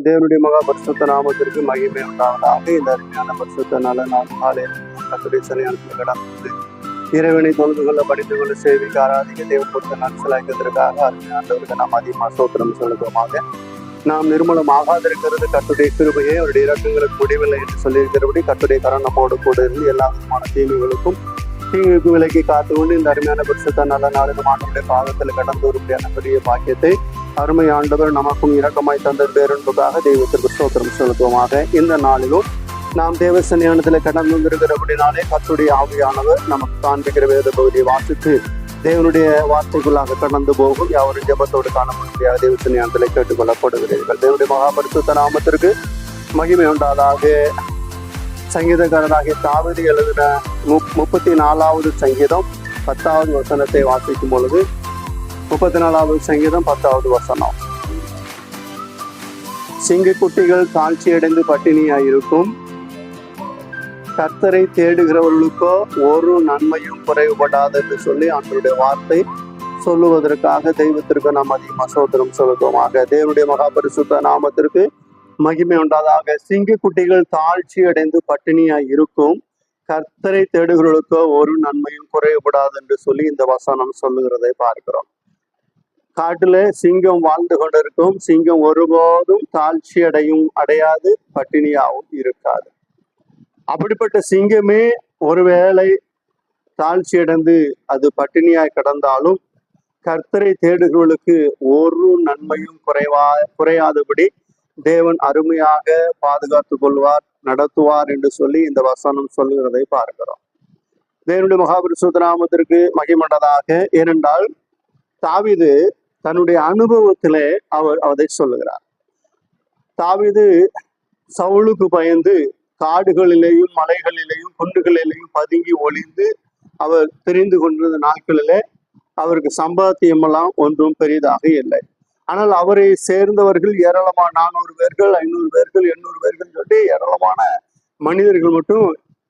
தேவனுடைய மகா பரிசுத்த நாமத்திற்கு மகிமை உண்டாவதாக. இந்த அருமையான பரிசுத்த நல்ல நாள் காலையில் கர்த்தருடைய சன்னிதானத்தில் கடந்து இறைவனை தொழுது கொள்ள, படித்து கொள்ள, சேவிக்க, ஆராதிக்க தேவன் கொடுத்த நன்சலாய்க்கிறதுக்காக அருமையானவருக்கு நாம் அதிகமாக சோத்திரம் செலுத்துவோமாக. நாம் நிர்மூலமாகாதிருக்கிறது கர்த்தருடைய கிருபையை, அவருடைய இரக்கங்களுக்கு முடிவில்லை என்று சொல்லியிருக்கிறபடி கர்த்தருடைய கரம் நம்மோடு கூட இருந்து எல்லா விதமான தீமைகளுக்கும் தீங்குக்கு விலக்கி காத்துக்கொண்டு இந்த அருமையான பரிசுத்த நல்ல நாளிலும் ஆண்டவருடைய பாதத்தில் கடந்து வரும்படியான பெரிய பாக்கியத்தை அருமை ஆண்டவர் நமக்கும் இரக்கமாய் தந்த பேருன்புக்காக தெய்வத்திற்கு ஸ்தோத்திரம் செலுத்துவோமாக. இந்த நாளிலும் நாம் தேவ சன்னிதானத்தில் கடந்து வந்திருக்கிறபடினாலே கர்த்தருடைய ஆவியானவர் நமக்கு காண்பிக்கிற வேத பகுதியை வாசித்து தேவனுடைய வார்த்தைக்குள்ளாக கடந்து போகும். யாவரும் ஜெபத்தோடு காணக்கூடிய தேவ சன்னிதானத்தில் கேட்டுக்கொள்ளப்படுகிறீர்கள். தேவனுடைய மகாபரிசுத்த நாமத்திற்கு மகிமை உண்டாதாக. சங்கீதக்காரராகிய தாவீது எழுதின 34வது சங்கீதம் 10வது வசனத்தை வாசிக்கும் பொழுது, 34வது சங்கீதம் 10வது வசனம். சிங்கக்குட்டிகள் தாழ்ச்சியடைந்து பட்டினியாயிருக்கும், கர்த்தரை தேடுகிறவர்களுக்கோ ஒரு நன்மையும் குறைவுபடாது என்று சொல்லி அவருடைய வார்த்தை சொல்லுவதற்காக தெய்வத்திற்கு நாம் அதிகமாக ஸ்தோத்திரம் செலுத்துவோமாக. தேவனுடைய மகாபரிசுத்த நாமத்திற்கு மகிமை உண்டாதாக. சிங்கக்குட்டிகள் தாழ்ச்சி அடைந்து பட்டினியாய் இருக்கும், கர்த்தரை தேடுகிறவர்களுக்கோ ஒரு நன்மையும் குறைவுபடாது என்று சொல்லி இந்த வசனம் சொல்லுகிறதை பார்க்கிறோம். காட்டுல சிங்கம் வாழ்ந்து கொண்டிருக்கும். சிங்கம் ஒருபோதும் தாழ்ச்சி அடையாது, பட்டினியாகவும் இருக்காது. அப்படிப்பட்ட சிங்கமே ஒருவேளை தாழ்ச்சி அடைந்து அது பட்டினியாய் கிடந்தாலும் கர்த்தரை தேடுகிறவர்களுக்கு ஒரு நன்மையும் குறையாதபடி தேவன் அருமையாக பாதுகாத்து கொள்வார், நடத்துவார் என்று சொல்லி இந்த வசனம் சொல்லுகிறதை பார்க்கிறோம். தேவனுடைய மகாபரிசுத்த நாமத்திற்கு மகிமையுண்டதாக. ஏனென்றால் தாவீது தன்னுடைய அனுபவத்திலே அவர் அதை சொல்லுகிறார். தாவீது சவுலுக்கு பயந்து காடுகளிலேயும் மலைகளிலேயும் குன்றுகளிலேயும் பதுங்கி ஒளிந்து அவர் தெரிந்து கொண்டிருந்த நாட்களிலே அவருக்கு சம்பாத்தியமெல்லாம் ஒன்றும் பெரிதாக இல்லை. ஆனால் அவரை சேர்ந்தவர்கள் ஏராளமான 400 பேர்கள், 500 பேர்கள், 800 பேர்கள் சொல்லி ஏராளமான மனிதர்கள் மட்டும்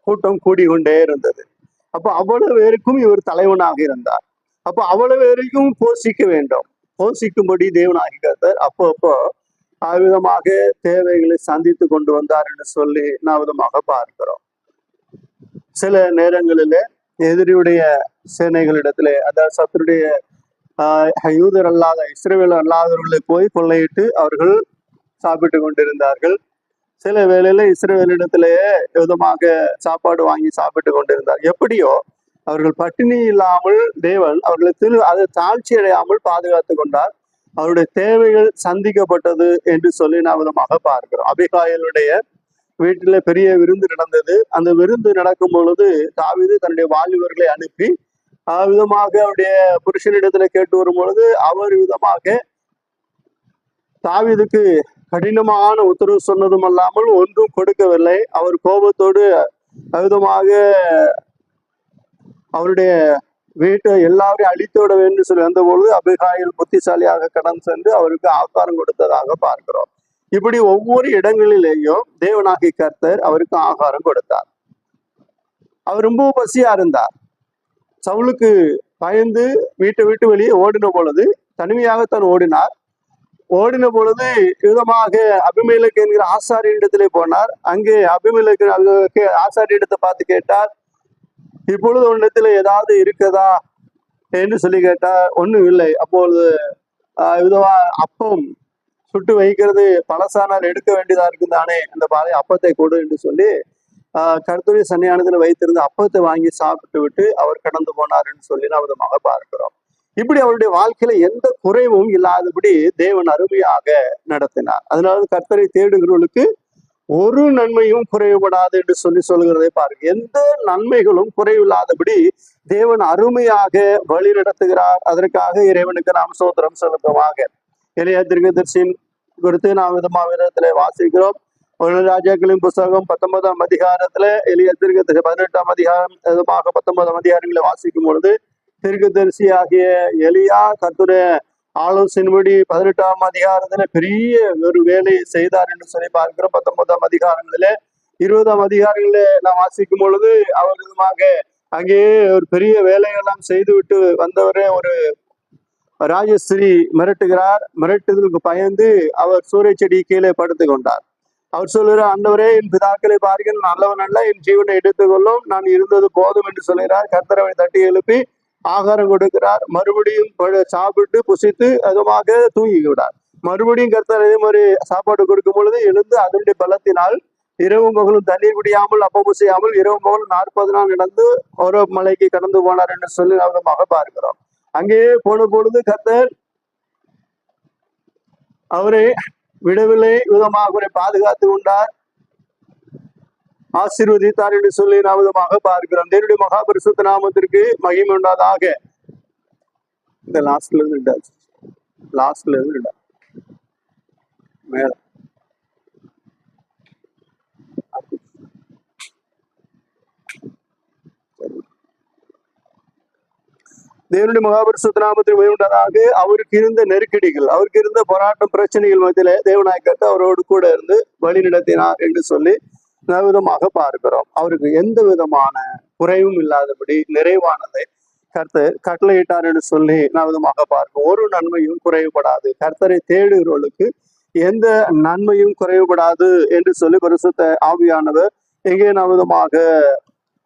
கூட்டம் கூடிக்கொண்டே இருந்தது. அப்போ அவ்வளவு பேருக்கும் இவர் தலைவனாக இருந்தார். அப்போ அவ்வளவு பேருக்கும் போஷிக்க வேண்டும். போஷிக்கும்படி தேவனாகி கர்த்தர் அப்போ அவ்விதமாக தேவைகளை சந்தித்து கொண்டு வந்தார் என்று சொல்லி நான் விதமாக பார்க்கிறோம். சில நேரங்களிலே எதிரியுடைய சேனைகளிடத்திலே, அதாவது சத்துருடைய யூதர் அல்லாத இஸ்ரவேல் அல்லாதவர்களை போய் கொள்ளையிட்டு அவர்கள் சாப்பிட்டு கொண்டிருந்தார்கள். சில வேளையில இஸ்ரவேலிடத்திலேயே விதமாக சாப்பாடு வாங்கி சாப்பிட்டு கொண்டிருந்தார். எப்படியோ அவர்கள் பட்டினி இல்லாமல் தேவன் அவர்களை அதை தாழ்ச்சி அடையாமல் பாதுகாத்து கொண்டார். அவருடைய தேவைகள் சந்திக்கப்பட்டது என்று சொல்லி நான் விதமாக பார்க்கிறோம். அபிகாயலுடைய வீட்டில பெரிய விருந்து நடந்தது. அந்த விருந்து நடக்கும் பொழுது தாவீது தன்னுடைய வாலிபர்களை அனுப்பி விதமாக அவருடைய புருஷனிடத்துல கேட்டு வரும் பொழுது அவர் விதமாக தாவீதுக்கு கடினமான உத்தரவு சொன்னதும் அல்லாமல் ஒன்றும் கொடுக்கவில்லை. அவர் கோபத்தோடு விதமாக அவருடைய வீட்டை எல்லாரையும் அழித்தோட வேண்டும் சொல்லி வந்த பொழுது அபிகாயில் புத்திசாலியாக கடன் சென்று அவருக்கு ஆகாரம் கொடுத்ததாக பார்க்கிறோம். இப்படி ஒவ்வொரு இடங்களிலேயும் தேவனாகி கர்த்தர் அவருக்கு ஆகாரம் கொடுத்தார். அவர் ரொம்ப பசியா இருந்தார். சவுலுக்கு பயந்து வீட்டை விட்டு வெளியே ஓடின பொழுது தனிமையாகத்தான் ஓடினார். ஓடின பொழுது விதமாக அபிமெலேக்கு என்கிற ஆசாரியனிடத்திலே போனார். அங்கே அபிமெலேக்கு ஆசாரியனிடத்தை பார்த்து கேட்டார், இப்பொழுது உன்னிடத்துல ஏதாவது இருக்குதா என்று சொல்லி கேட்டார். ஒன்றும் இல்லை. அப்பொழுது விதமா அப்பம் சுட்டு வைக்கிறது பழசானால் எடுக்க வேண்டியதா இருக்குதானே, அந்த பாலை அப்பத்தை கொடு என்று சொல்லி கர்த்தருடைய சன்னிதானத்துல வைத்திருந்த அப்பத்தை வாங்கி சாப்பிட்டு விட்டு அவர் கடந்து போனார் என்று சொல்லி நாம் விதமாக பார்க்கிறோம். இப்படி அவருடைய வாழ்க்கையில எந்த குறைவும் இல்லாதபடி தேவன் அருமையாக நடத்தினார். அதனால கர்த்தரை தேடுகிறவர்களுக்கு ஒரு நன்மையும் குறைவுபடாது என்று சொல்லி சொல்லுகிறதை பாருங்க. எந்த நன்மைகளும் குறைவில்லாதபடி தேவன் அருமையாக வழி நடத்துகிறார். அதற்காக இறைவனுக்கு நாம் ஸ்தோத்திரம் செலுத்துவோமாக. எலியா தீர்க்கதரிசியின் குறித்து நாம் விதத்திலே வாசிக்கிறோம். ராஜாக்களின் புஸ்தகம் 19ஆம் அதிகாரத்துல எலியா தீர்க்கதரிசி 18ஆம் அதிகாரம் விதமாக 19ஆம் அதிகாரங்களை வாசிக்கும் பொழுது தீர்க்கதரிசி ஆகிய எலியா கர்த்தருடைய ஆலோசனைபடி 18ஆம் அதிகாரத்துல பெரிய ஒரு வேலையை செய்தார் என்று சொல்லி பார்க்கிறோம். 19ஆம் அதிகாரங்களில 20ஆம் அதிகாரங்களில நாம் வாசிக்கும் பொழுது அவர் விதமாக அங்கேயே ஒரு பெரிய வேலையெல்லாம் செய்து விட்டு வந்தவரே ஒரு ராஜஸ்ரீ மிரட்டுகிறார். மிரட்டுதலுக்கு பயந்து அவர் சூறை செடி கீழே படுத்து கொண்டார். அவர் சொல்லுகிறார், ஆண்டவரே, என் பிதாக்களை பாருங்கள், நல்லவன் அல்ல, என் ஜீவனை எடுத்துக்கொள்ளும், நான் இருந்தது போதும் என்று சொல்கிறார். கர்த்தர் அவரை தட்டி எழுப்பி ஆகாரம் கொடுக்கிறார். மறுபடியும் சாப்பிட்டு புசித்து அதுமாக தூங்கி விடார். மறுபடியும் கர்த்தர் அதே மாதிரி சாப்பாடு கொடுக்கும் பொழுது எழுந்து அதனுடைய பலத்தினால் இரவும் பகலும் தண்ணீர் குடியாமல் அப்பமும் செய்யாமல் இரவும் பகலும் 40 நாள் நடந்து ஒரு மலைக்கு கடந்து போனார் என்று சொல்லி விதமாக பார்க்கிறோம். அங்கேயே போன பொழுது கர்த்தர் அவரை விடவில்லை, விதமாக அவரை பாதுகாத்து கொண்டார், ஆசீர்வதித்தார் என்று சொல்லி நாம் விதமாக பார்க்கிறோம். தேவனுடைய மகாபரிசுத்த நாமத்திற்கு மகிமை உண்டாதாக. இந்த லாஸ்ட்ல இருந்து மேல தேவனுடைய மகாபரிசுத்த நாமத்தில் உயர்ந்ததாக. அவருக்கு இருந்த நெருக்கடிகள், அவருக்கு இருந்த போராட்டம், பிரச்சனைகள் மத்தியில தேவநாயகத்தை அவரோடு கூட இருந்து வழி நடத்தினார் என்று சொல்லி விதமாக பார்க்கிறோம். அவருக்கு எந்த விதமான குறைவும் இல்லாதபடி நிறைவானதை கர்த்தர் கட்டளையிட்டார் என்று சொல்லி விதமாக பார்க்கிறோம். ஒரு நன்மையும் குறைவுபடாது. கர்த்தரை தேடுகிறவர்களுக்கு எந்த நன்மையும் குறைவுபடாது என்று சொல்லி பரிசுத்த ஆவியானவர் எங்கே விதமாக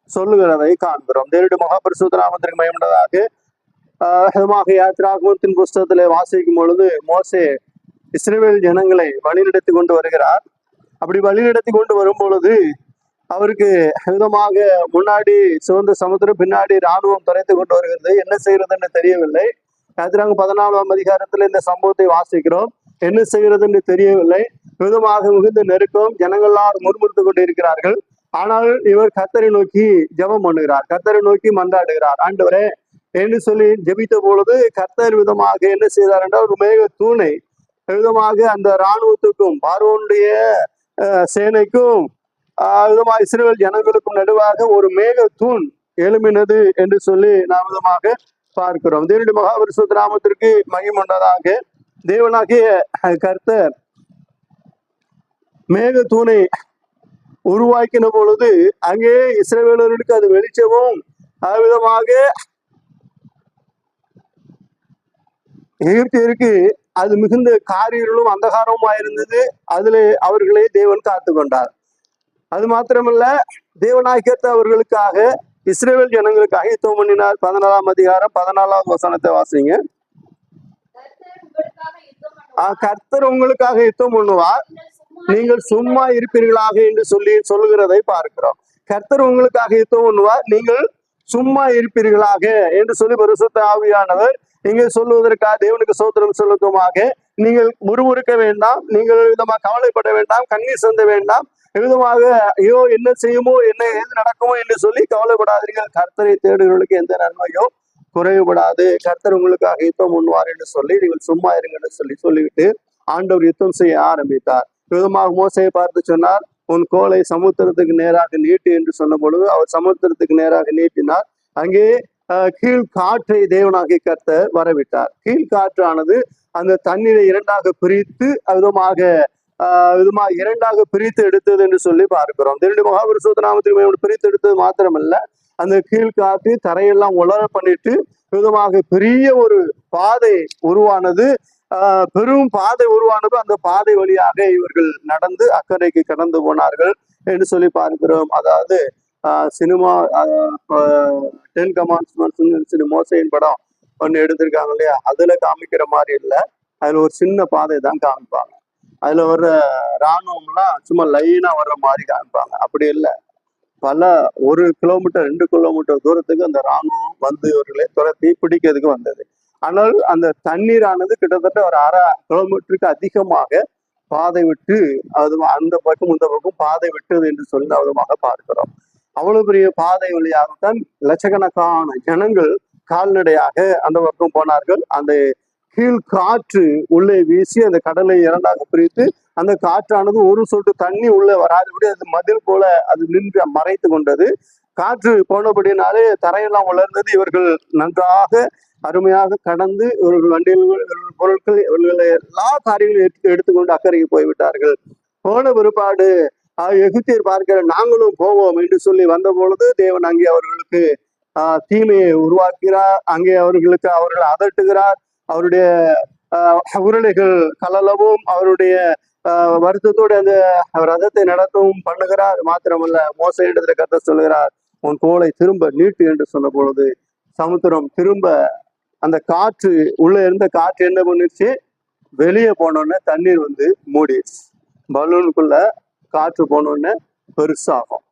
சொல்லுகிறதை காண்கிறோம். தேவனுடைய மகாபரிசுத்த நாமத்திற்கு மகிமையுண்டதாக. யாத்திராகமத்தின் புஸ்தகத்திலே வாசிக்கும் பொழுது மோசே இஸ்ரவேல் ஜனங்களை வழிநடத்தி கொண்டு வருகிறார். அப்படி வழிநடத்தி கொண்டு வரும் பொழுது அவருக்கு விதமாக முன்னாடி சிவந்த சமுத்திரம், பின்னாடி இராணுவம் துரைத்து கொண்டு வருகிறது. என்ன செய்யறதுன்னு தெரியவில்லை. யாத்திராகம் 14ஆம் அதிகாரத்துல இந்த சம்பவத்தை வாசிக்கிறோம். என்ன செய்யறதுன்னு தெரியவில்லை. விதமாக மிகுந்த நெருக்கம், ஜனங்களால் முறுமுறுத்து கொண்டு இருக்கிறார்கள். ஆனால் இவர் கர்த்தரை நோக்கி ஜெபம் பண்ணுகிறார், கர்த்தரை நோக்கி மன்றாடுகிறார். ஆண்டவரே என்று சொல்லி ஜெபித்த பொழுது கர்த்தர் விதமாக என்ன செய்தார் என்றால் ஒரு மேக தூணை விதமாக அந்த இராணுவத்துக்கும் பார்வோனுடைய சேனைக்கும் விதமாக இஸ்ரவேல் ஜனங்களுக்கும் நடுவாக ஒரு மேக தூண் எழும்பினது என்று சொல்லி நாம் விதமாக பார்க்கிறோம். தேவனுடைய மகாபரிசுத்த நாமத்திற்கு மகிமை உண்டதாக. தேவனாகிய கர்த்தர் மேக தூணை உருவாக்கின பொழுது அங்கே இஸ்ரவேலர்களுக்கு அது வெளிச்சமும் விதமாக எகிப்தியருக்கு அது மிகுந்த காரியங்களும் அந்தகாரமா இருந்தது. அதுல அவர்களை தேவன் காத்து கொண்டார். அது மாத்திரமல்ல, தேவனாகிய அவர்களுக்காக இஸ்ரவேல் ஜனங்களுக்காக யுத்தம் பண்ணினார். 14ஆம் அதிகாரம் 14ஆவது வசனத்தை வாசிங்க. கர்த்தர் உங்களுக்காக யுத்தம் பண்ணுவார், நீங்கள் சும்மா இருப்பீர்களாக என்று சொல்லுகிறதை பார்க்கிறோம். கர்த்தர் உங்களுக்காக யுத்தம் பண்ணுவார், நீங்கள் சும்மா இருப்பீர்களாக என்று சொல்லி பரிசுத்த ஆவியானவர் இங்கே சொல்லுவதற்காக தேவனுக்கு சோத்திரம் சொல்லுவதுமாக. நீங்கள் முறுமுறுக்க வேண்டாம், நீங்கள் விதமாக கவலைப்பட வேண்டாம், கண்ணீர் சிந்த வேண்டாம், விதமாக ஐயோ என்ன செய்யுமோ என்ன எது நடக்குமோ என்று சொல்லி கவலைப்படாதீர்கள். கர்த்தரை தேடுகிறவர்களுக்கு எந்த நன்மையும் குறைவுபடாது. கர்த்தர் உங்களுக்காக யுத்தம் பண்ணுவார் என்று சொல்லி நீங்கள் சும்மா இருங்க என்று சொல்லிவிட்டு ஆண்டவர் யுத்தம் செய்ய ஆரம்பித்தார். விதமாக மோசையை பார்த்து சொன்னார், உன் கோலை சமுத்திரத்துக்கு நேராக நீட்டு என்று சொன்ன பொழுது அவர் சமுத்திரத்துக்கு நேராக நீட்டினார். அங்கே கீழ்காற்றை தேவனாகிய கர்த்தர் வரவிட்டார். கீழ்காற்றானது அந்த தண்ணீரை இரண்டாக பிரித்து விதமாக இரண்டாக பிரித்து எடுத்தது என்று சொல்லி பார்க்கிறோம். தேவனுடைய மகாபரிசுத்த நாமத்தில் பிரித்து எடுத்தது மாத்திரமல்ல, அந்த கீழ்காற்று தரையெல்லாம் உலர பண்ணிட்டு விதமாக பெரிய ஒரு பாதை உருவானது. பெரும் பாதை உருவானது. அந்த பாதை வழியாக இவர்கள் நடந்து அக்கறைக்கு கடந்து போனார்கள் என்று சொல்லி பார்க்கிறோம். அதாவது சினிமா 10 கமாண்ட்மெண்ட்ஸ் மோசையின் படம் ஒன்று எடுத்திருக்காங்க இல்லையா, அதுல காமிக்கிற மாதிரி இல்லை. அதுல ஒரு சின்ன பாதை தான் காமிப்பாங்க. அதுல வர்ற இராணுவம்லாம் சும்மா லைனா வர்ற மாதிரி காமிப்பாங்க. அப்படி இல்லை, பல 1 கிலோமீட்டர் 2 கிலோமீட்டர் தூரத்துக்கு அந்த இராணுவம் வந்து இவர்களை துரத்தி பிடிக்கிறதுக்கு வந்தது. ஆனால் அந்த தண்ணீரானது கிட்டத்தட்ட ஒரு 1/2 கிலோமீட்டருக்கு அதிகமாக பாதை விட்டு அது அந்த பக்கம் இந்த பக்கம் பாதை விட்டது என்று சொல்லி விதமாக பார்க்கிறோம். அவ்வளவு பெரிய பாதை வழியாகத்தான் லட்சக்கணக்கான ஜனங்கள் கால்நடையாக அந்த பக்கம் போனார்கள். அந்த கீழ் காற்று உள்ளே வீசி அந்த கடலை இரண்டாக பிரித்து அந்த காற்றானது ஒரு சொட்டு தண்ணி உள்ளே வராதபடி அது மதில் போல அது நின்று மறைத்து கொண்டது. காற்று போனபடினாலே தரையெல்லாம் வளர்ந்தது. இவர்கள் நன்றாக அருமையாக கடந்து இவர்கள் வண்டியில் பொருட்கள் இவர்களை எல்லா காரியங்களையும் எடுத்துக்கொண்டு அக்கறைக்கு போய்விட்டார்கள். போன பிற்பாடு எகிப்தியர் பார்க்கிற நாங்களும் போவோம் என்று சொல்லி வந்த பொழுது தேவன் அங்கே அவர்களுக்கு தீமையை உருவாக்குகிறார். அங்கே அவர்களை அதட்டுகிறார். அவருடைய உருளைகள் கலலவும் அவருடைய வருத்தத்தோடு அந்த ரதத்தை நடத்தவும் பண்ணுகிறார். மாத்திரமல்ல, மோசே இடத்துல கர்த்தர் சொல்லுகிறார், உன் கோலை திரும்ப நீட்டு என்று சொன்ன பொழுது சமுத்திரம் திரும்ப அந்த காற்று உள்ள இருந்த காற்று என்ன பண்ணிருச்சு, வெளியே போனோடனே தண்ணீர் வந்து மூடிடுச்சு. பலூனுக்குள்ள காற்று போனோடனே பெருசாகும்.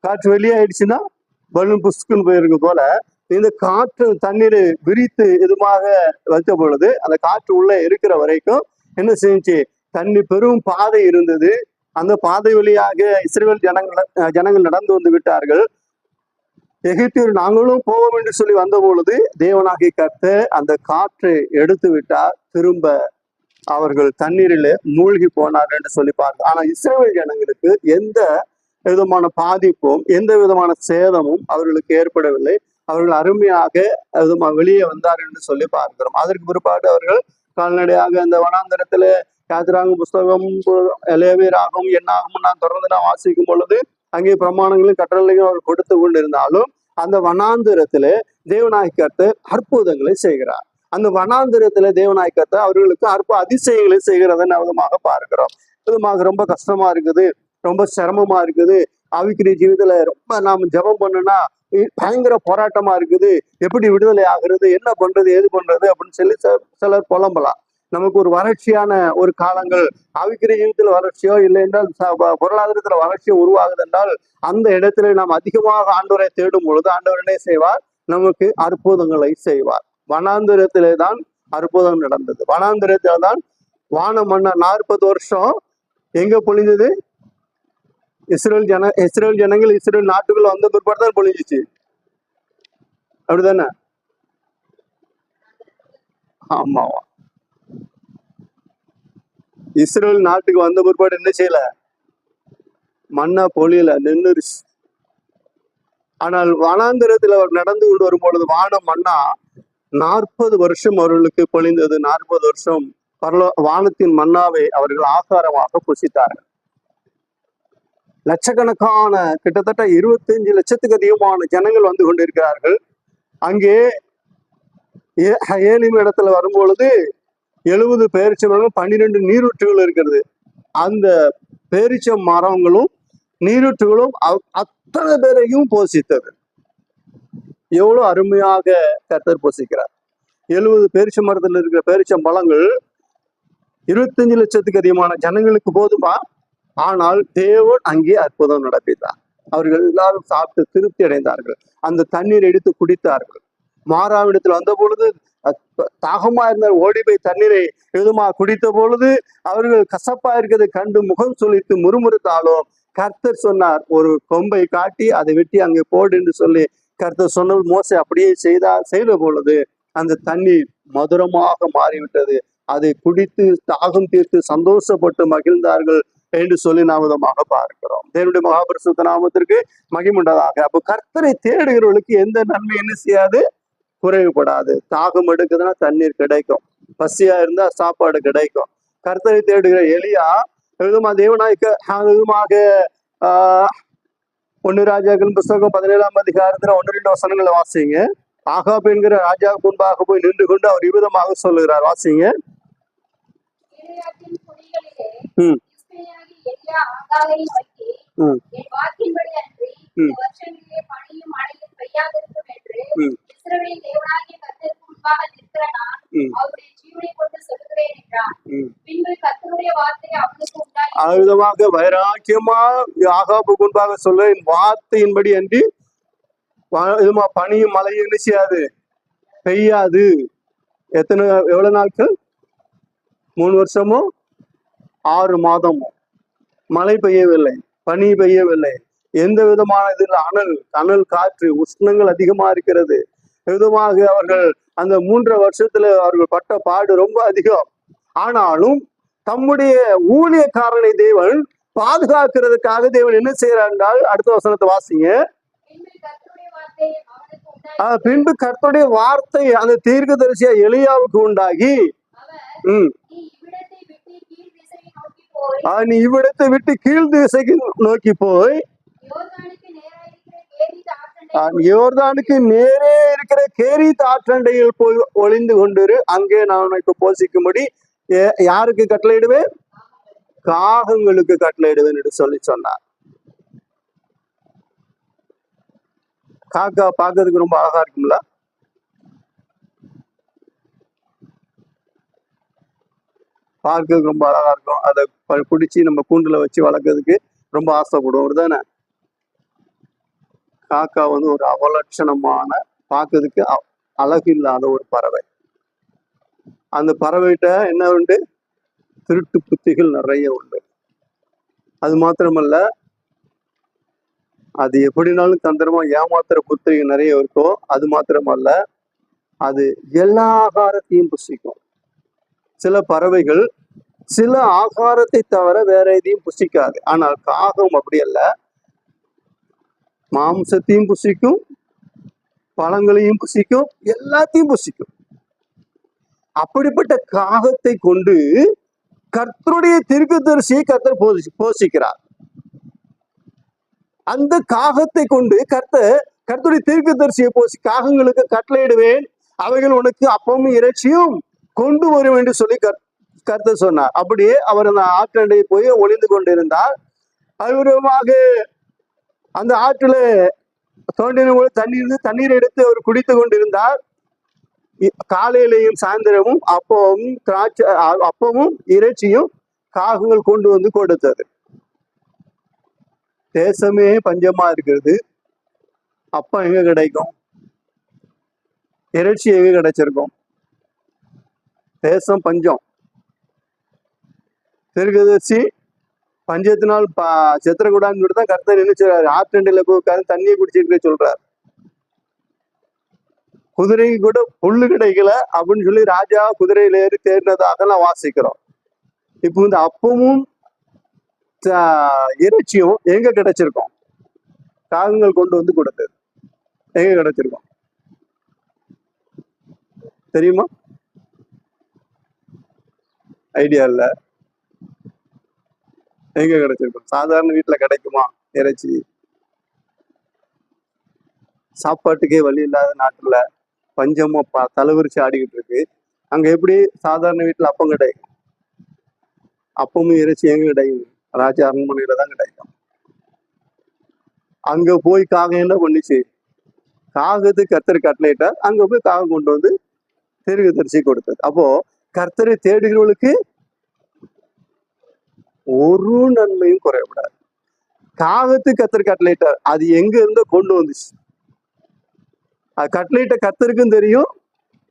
காற்று வெளியே ஆயிடுச்சுன்னா பலூன் புஷ்குன்னு போயிருக்கு போல இந்த காற்று தண்ணீர் விரித்து இதுமாக வைத்த பொழுது அந்த காற்று உள்ள இருக்கிற வரைக்கும் என்ன செஞ்சு, தண்ணி பெரும் பாதை இருந்தது. அந்த பாதை வழியாக இஸ்ரவேல் ஜனங்கள் நடந்து வந்து விட்டார்கள். எகிப்தியர் நாங்களும் போவோம் என்று சொல்லி வந்த பொழுது தேவனாகிய கர்த்தர் அந்த காற்றை எடுத்து விட்டார். திரும்ப அவர்கள் தண்ணீரில் மூழ்கி போனார் என்று சொல்லி பார்க்க. ஆனா இஸ்ரவேல் ஜனங்களுக்கு எந்த விதமான பாதிப்பும் எந்த விதமான சேதமும் அவர்களுக்கு ஏற்படவில்லை. அவர்கள் அருமையாக வெளியே வந்தார் என்று சொல்லி பார்க்கிறோம். அதற்கு பிற்பாடு அவர்கள் கால்நடையாக அந்த வனாந்தரத்துல யாத்திராங்க புஸ்தகம், லேவியராகவும் என்னாகவும் நான் தொடர்ந்து நான் வாசிக்கும் பொழுது அங்கே பிரமாணங்களும் கட்டளையும் அவர் கொடுத்து கொண்டிருந்தாலும் அந்த வனாந்திரத்திலே தேவனாகிய கர்த்தர் அற்புதங்களை செய்கிறார். அந்த வனாந்திரத்திலே தேவனாகிய கர்த்தர் அவர்களுக்கு அதிசயங்களை செய்கிறத விதமாக பார்க்கிறோம். விதமாக ரொம்ப கஷ்டமா இருக்குது, ரொம்ப சிரமமா இருக்குது. ஆவிக்குரிய ஜீவிதத்துல ரொம்ப நாம் ஜெபம் பண்ணுனா பயங்கர போராட்டமா இருக்குது, எப்படி விடுதலை ஆகுறது, என்ன பண்றது, ஏது பண்றது அப்படின்னு சொல்லி சிலர் புலம்பலாம். நமக்கு ஒரு வறட்சியான ஒரு காலங்கள், ஆவிக்குரிய ஜீவிதத்துல வறட்சியோ இல்லை என்றால் பொருளாதாரத்துல வறட்சியோ உருவாகுது என்றால் அந்த இடத்துல நாம் அதிகமாக ஆண்டவரை தேடும் பொழுது ஆண்டவர் என்ன செய்வார், நமக்கு அற்புதங்களை செய்வார். வனாந்திரத்திலே தான் அற்புதம் நடந்தது. வனாந்திரத்தில தான் வான மன்னா 40 வருஷம் எங்க பொழிஞ்சது, இஸ்ரேல் ஜனங்கள் இஸ்ரேல் நாட்டுக்குள்ள வந்த பிற்பாடு தான் பொழிஞ்சிச்சு. அப்படிதானே? ஆமாவா, இஸ்ரேல் நாட்டுக்கு வந்த பிற்பாடு என்ன செய்யல, மண்ணா பொழியல, நின்றுச்சு. ஆனால் வனாந்திரத்தில் அவர் நடந்து கொண்டு வரும் பொழுது வானம் மண்ணா 40 வருஷம் அவர்களுக்கு பொழிந்தது. 40 வருஷம் வானத்தின் மன்னாவை அவர்கள் ஆகாரமாக புசித்தார்கள். லட்சக்கணக்கான கிட்டத்தட்ட 25 லட்சத்துக்கு அதிகமான ஜனங்கள் வந்து கொண்டிருக்கிறார்கள். அங்கே ஏலிம் இடத்துல வரும்பொழுது 70 பேரிச்ச மரங்களும் 12 நீரூற்றுகள் இருக்கிறது. அந்த பேரிச்ச மரங்களும் நீரூற்றுகளும் அத்தனை பேரையும் போஷித்தது. எவ்வளவு அருமையாக கர்த்தர் போஷிக்கிறார். 70 பேரிச்ச மரத்தில் இருக்கிற பேரிச்ச பழங்கள் 25 லட்சத்துக்கு அதிகமான ஜனங்களுக்கு போதுமா? ஆனால் தேவன் அங்கே அற்புதம் நடப்பித்தார். அவர்கள் எல்லாரும் சாப்பிட்டு திருப்தி அடைந்தார்கள். அந்த தண்ணீர் எடுத்து குடித்தார்கள். மாறாவிடத்தில் வந்த பொழுது தாகமா இருந்த ஓடி போய் தண்ணீரை எதுமா குடித்த பொழுது அவர்கள் கசப்பா இருக்கிறதை கண்டு முகம் சுளித்து முறுமுறுத்தாலும் கர்த்தர் சொன்னார், ஒரு கொம்பை காட்டி அதை வெட்டி அங்கே போடு என்று சொல்லி கர்த்தர் சொன்னது. மோசே அப்படியே செய்த பொழுது அந்த தண்ணீர் மதுரமாக மாறிவிட்டது. அதை குடித்து தாகம் தீர்த்து சந்தோஷப்பட்டு மகிழ்ந்தார்கள் என்று சொல்லி நாமதமாக பார்க்கிறோம். தேவனுடைய மகாபரிசுத்த நாமத்திற்கு மகிமுண்டதாக. அப்போ கர்த்தரை தேடுகிறவர்களுக்கு எந்த நன்மை என்ன செய்யாது, குறைவுபடாது. தாகம் எடுக்குதுன்னா தண்ணீர் கிடைக்கும், பசியா இருந்தா சாப்பாடு கிடைக்கும். கர்த்தரை தேடுகிற எலியா விதமா தேவநாயக்க விதமாக 1 ராஜாக்கள் புஸ்தகம் 17ஆம் அதிகாரத்துல 1-2 வசனங்களை வாசிங்க. ஆகாப் என்கிற ராஜாவுக்கு முன்பாக போய் நின்று கொண்டு அவர் இவ்விதமாக சொல்லுகிறார். வாசிங்க. அவ்விதமாக வைராக்கியமா ஆகாபுக்கு முன்பாக சொல்ல வார்த்தையின்படி அன்றி பனியும் மழையும் என்ன செய்யாது, பெய்யாது. எவ்வளவு நாட்கள்? 3 வருஷமோ 6 மாதமோ மழை பெய்யவில்லை, பனி பெய்யவில்லை. எந்த விதமான இதில் அனல் காற்று உஷ்ணங்கள் அதிகமா இருக்கிறது. விதமாக அவர்கள் அந்த 3 வருஷத்துல அவர்கள் பட்ட பாடு ரொம்ப அதிகம். ஆனாலும் தம்முடைய ஊழியக்காரனை தேவன் பாதுகாக்கிறதுக்காக தேவன் என்ன செய்யறார் என்றால், அடுத்த வசனத்தை வாசிங்க. பின்பு கர்த்தருடைய வார்த்தை அந்த தீர்க்கதரிசியா எலியாவுக்கு உண்டாகி, நீ இவ்விடத்தை விட்டு கீழ் திசைக்கு நோக்கி போய் யோர்தானுக்கு நேரே இருக்கிற கேரித் ஆற்றண்டையில் போய் ஒளிந்து கொண்டிரு, அங்கே நான் உனக்கு போஷிக்கும்படி யாருக்கு கட்டளையிடுவேன்? காகங்களுக்கு கட்டளையிடுவேன் என்று சொல்லி சொன்னார். காக்கா பார்க்கறதுக்கு ரொம்ப அழகா இருக்கும்ல? பார்க்கறதுக்கு ரொம்ப அழகா இருக்கும். அதை பிடிச்சி நம்ம கூண்டுல வச்சு வளர்க்கறதுக்கு ரொம்ப ஆசைப்படுவோம் தானே? காக்கா வந்து ஒரு அவலட்சணமான, பார்க்கறதுக்கு அழகு இல்லாத ஒரு பறவை. அந்த பறவைகிட்ட என்ன உண்டு? திருட்டு புத்திகள் நிறைய உண்டு. அது மாத்திரமல்ல, அது எப்படினாலும் தந்திரமா ஏமாத்துற புத்திரிகள் நிறைய இருக்கோ. அது மாத்திரமல்ல, அது எல்லா ஆகாரத்தையும் புசிக்கும். சில பறவைகள் சில ஆகாரத்தை தவிர வேற எதையும் புசிக்காது. ஆனால் காகம் அப்படி அல்ல, மாம்சத்தையும் புசிக்கும், பழங்களையும் புசிக்கும், எல்லாத்தையும் புசிக்கும். அப்படிப்பட்ட காகத்தை கொண்டு கர்த்தருடைய தீர்க்கதரிசியை கர்த்தர் போஷிக்கிறார். அந்த காகத்தை கொண்டு கர்த்தருடைய தீர்க்கதரிசியை காகங்களுக்கு கட்டளையிடுவேன், அவைகள் உனக்கு அப்பமும் இறைச்சியும் கொண்டு வரும் என்று சொல்லி கர்த்தர் சொன்னார். அப்படியே அவர் அந்த ஆற்றண்டை போய் ஒளிந்து கொண்டிருந்தார். அற்புதமாக அந்த ஆற்றுல தோண்டின போது தண்ணீர் எடுத்து அவர் குடித்து கொண்டிருந்தார். காலையிலையும் சாயந்தரமும் அப்பமும் இறைச்சியும் காகங்கள் கொண்டு வந்து கொடுத்தது. தேசமே பஞ்சமா இருக்கிறது. அப்பம் எங்க கிடைக்கும்? இறைச்சி எங்க கிடைச்சிருக்கும்? தேசம் பஞ்சம். தீர்க்கதரிசி பஞ்சத்தினால் செத்துறக்கூடாதுன்னு தான் கர்த்தர் என்ன சொல்றாரு? ஆற்றண்டில போய் தண்ணியை குடிச்சிருக்க சொல்றாரு. குதிரைக்கு கூட புல்லு கிடைக்கல அப்படின்னு சொல்லி ராஜா குதிரையில ஏறி தேர்ந்ததாக நான் வாசிக்கிறோம். இப்போ இந்த அப்பமும் இறைச்சியும் எங்க கிடைச்சிருக்கோம்? காகங்கள் கொண்டு வந்து கொடுத்தது. எங்க கிடைச்சிருக்கோம் தெரியுமா? ஐடியா இல்ல. எங்க கிடைச்சிருக்கோம்? சாதாரண வீட்டுல கிடைக்குமா இறைச்சி? சாப்பாட்டுக்கே வழி இல்லாத நாட்டுல பஞ்சமா தலைவிரிச்சு ஆடிக்கிட்டு இருக்கு. அங்க எப்படி சாதாரண வீட்டுல அப்பம் கிடைக்கும்? அப்பமும் இறைச்சி எங்க கிடைக்கும்? ராஜா அரண்மனையில தான் கிடைக்கும். அங்க போய் காகம் என்ன பண்ணிச்சு? காகத்துக்கு கர்த்தர் கட்டளையிட்டார். அங்க போய் காகம் கொண்டு வந்து தீர்க்கதரிசி கொடுத்தது. அப்போ கர்த்தரை தேடுகிறவர்களுக்கு ஒரு நன்மையும் குறையப்படாது. காகத்துக்கு கர்த்தர் கட்டளையிட்டார். அது எங்க இருந்தோ கொண்டு வந்துச்சு. அது கட்டளையிட்ட கர்த்தருக்கும் தெரியும்,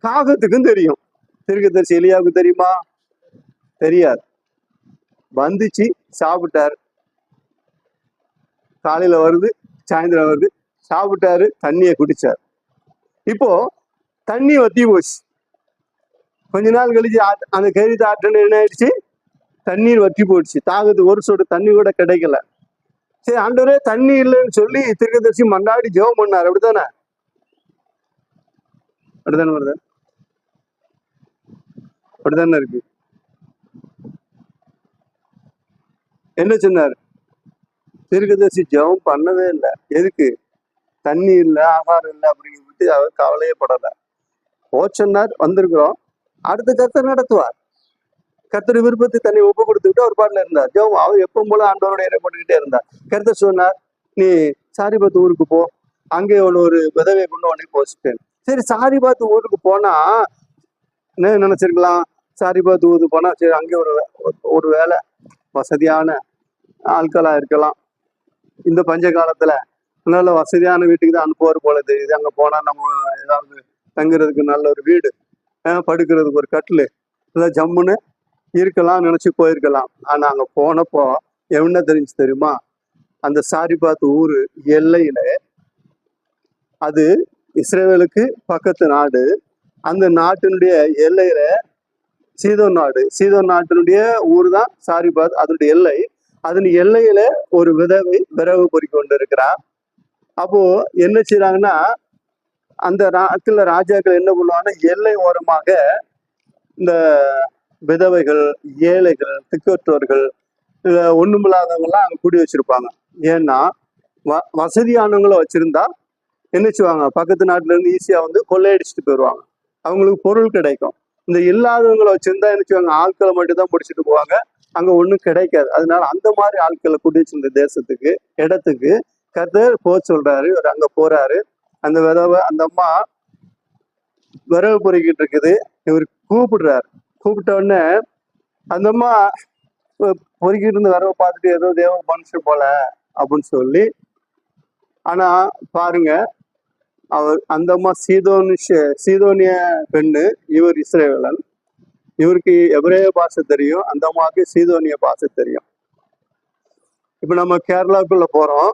காகத்துக்கும் தெரியும். தீர்க்கதரிசி எலியாவுக்கு தெரியுமா? தெரியாது. வந்துச்சு, சாப்பிட்டாரு. காலையில வருது, சாயந்தரம் வருது, சாப்பிட்டாரு, தண்ணியை குடிச்சார். இப்போ தண்ணி வத்தி போச்சு. கொஞ்ச நாள் கழிச்சு அந்த கேரி ஆற்றல் என்ன ஆயிடுச்சு? தண்ணீர் வற்றி போயிடுச்சு. தாகத்துக்கு ஒரு சொட்டு தண்ணி கூட கிடைக்கல. சரி, ஆண்டவரே தண்ணி இல்லைன்னு சொல்லி தீர்க்கதரிசி மண்டாடி ஜெபம் பண்ணார். அப்படித்தானே? அப்படித்தானே வருது? அப்படித்தானே இருக்கு. என்ன சொன்னார்? தீர்க்கதரிசி ஜெபம் பண்ணவே இல்லை. எதுக்கு? தண்ணி இல்லை, ஆகாரம் இல்லை அப்படின்னு பத்தி அவர் கவலையே படலை. போச்சொன்னார், வந்திருக்கிறோம், அடுத்த கர்த்தர் நடத்துவார். கர்த்தர் விருப்பத்தை தண்ணி ஒப்பு கொடுத்துக்கிட்டு அவர் பாட்டில் இருந்தார். ஜெபம் அவர் எப்பவும் போல ஆண்டவரோட இறைப்பட்டுக்கிட்டே இருந்தார். கர்த்தர் சொன்னார், நீ சாரிபாத்து ஊருக்கு போ, அங்கே ஒரு விதவையை கொண்டு உடனே போச்சுட்டேன். சரி, சாரிபாத்து ஊருக்கு போனா என்ன நினைச்சிருக்கலாம்? சாரிபாத்து ஊருக்கு போனா சரி, அங்கே ஒரு வேலை வசதியான ஆட்களா இருக்கலாம். இந்த பஞ்ச காலத்துல நல்ல வசதியான வீட்டுக்கு தான் அனுப்புவார் போல தெரியுது. அங்க போனா நம்ம ஏதாவது தங்குறதுக்கு நல்ல ஒரு வீடு, படுக்கிறதுக்கு ஒரு கட்டிலு, ஏதாவது ஜம்முன்னு இருக்கலாம் நினைச்சு போயிருக்கலாம். ஆனா அங்க போனப்போ என்ன தெரிஞ்சு தெரியுமா? அந்த சாரிபாத் ஊரு எல்லையில, அது இஸ்ரேலுக்கு பக்கத்து நாடு. அந்த நாட்டினுடைய எல்லையில சீதோன் நாட்டினுடைய ஊர் தான் சாரிபாத், அதனுடைய எல்லை. அதன் எல்லையில ஒரு விதவை விரவு பொறி கொண்டு இருக்கிறார். அப்போ என்ன செய்யறாங்கன்னா, அந்த நாட்டுல ராஜாக்கள் என்ன பண்ணுவாங்கன்னா, எல்லை ஓரமாக இந்த விதவைகள், ஏழைகள், திக்கற்றோர்கள், ஒண்ணுமில்லாதவங்க எல்லாம் அங்க கூடி வச்சிருப்பாங்க. ஏன்னா வசதியானவங்களை வச்சிருந்தா என்னச்சுவாங்க, பக்கத்து நாட்டுல இருந்து ஈஸியா வந்து கொள்ளையடிச்சுட்டு போயிடுவாங்க. அவங்களுக்கு பொருள் கிடைக்கும். இந்த இல்லாதவங்களை வச்சிருந்தா என்னச்சுவாங்க, ஆட்களை மட்டும் தான் பிடிச்சிட்டு போவாங்க, அங்க ஒண்ணும் கிடைக்காது. அதனால அந்த மாதிரி ஆட்களை கூட்டிச்சு இந்த தேசத்துக்கு, இடத்துக்கு கர்த்தர் போக சொல்றாரு. இவர் அங்க போறாரு. அந்த விதவை, அந்த அம்மா விறகு பொறுக்கிட்டு இருக்குது. இவர் கூப்பிடுறாரு. கூப்பிட்ட உடனே அந்த அம்மா பொறுக்கிட்டு இருந்த விறவை பார்த்துட்டு ஏதோ தேவ மனுஷன் போல அப்படின்னு சொல்லி, ஆனா பாருங்க, அவர் அந்த அம்மா சீதோனிய பெண்ணு, இவர் இஸ்ரவேலன். இவருக்கு எபிரேய பாஷை தெரியும், அந்த அம்மாவுக்கு சீதோனிய பாஷை தெரியும். இப்ப நம்ம கேரளாவுக்குள்ள போறோம்,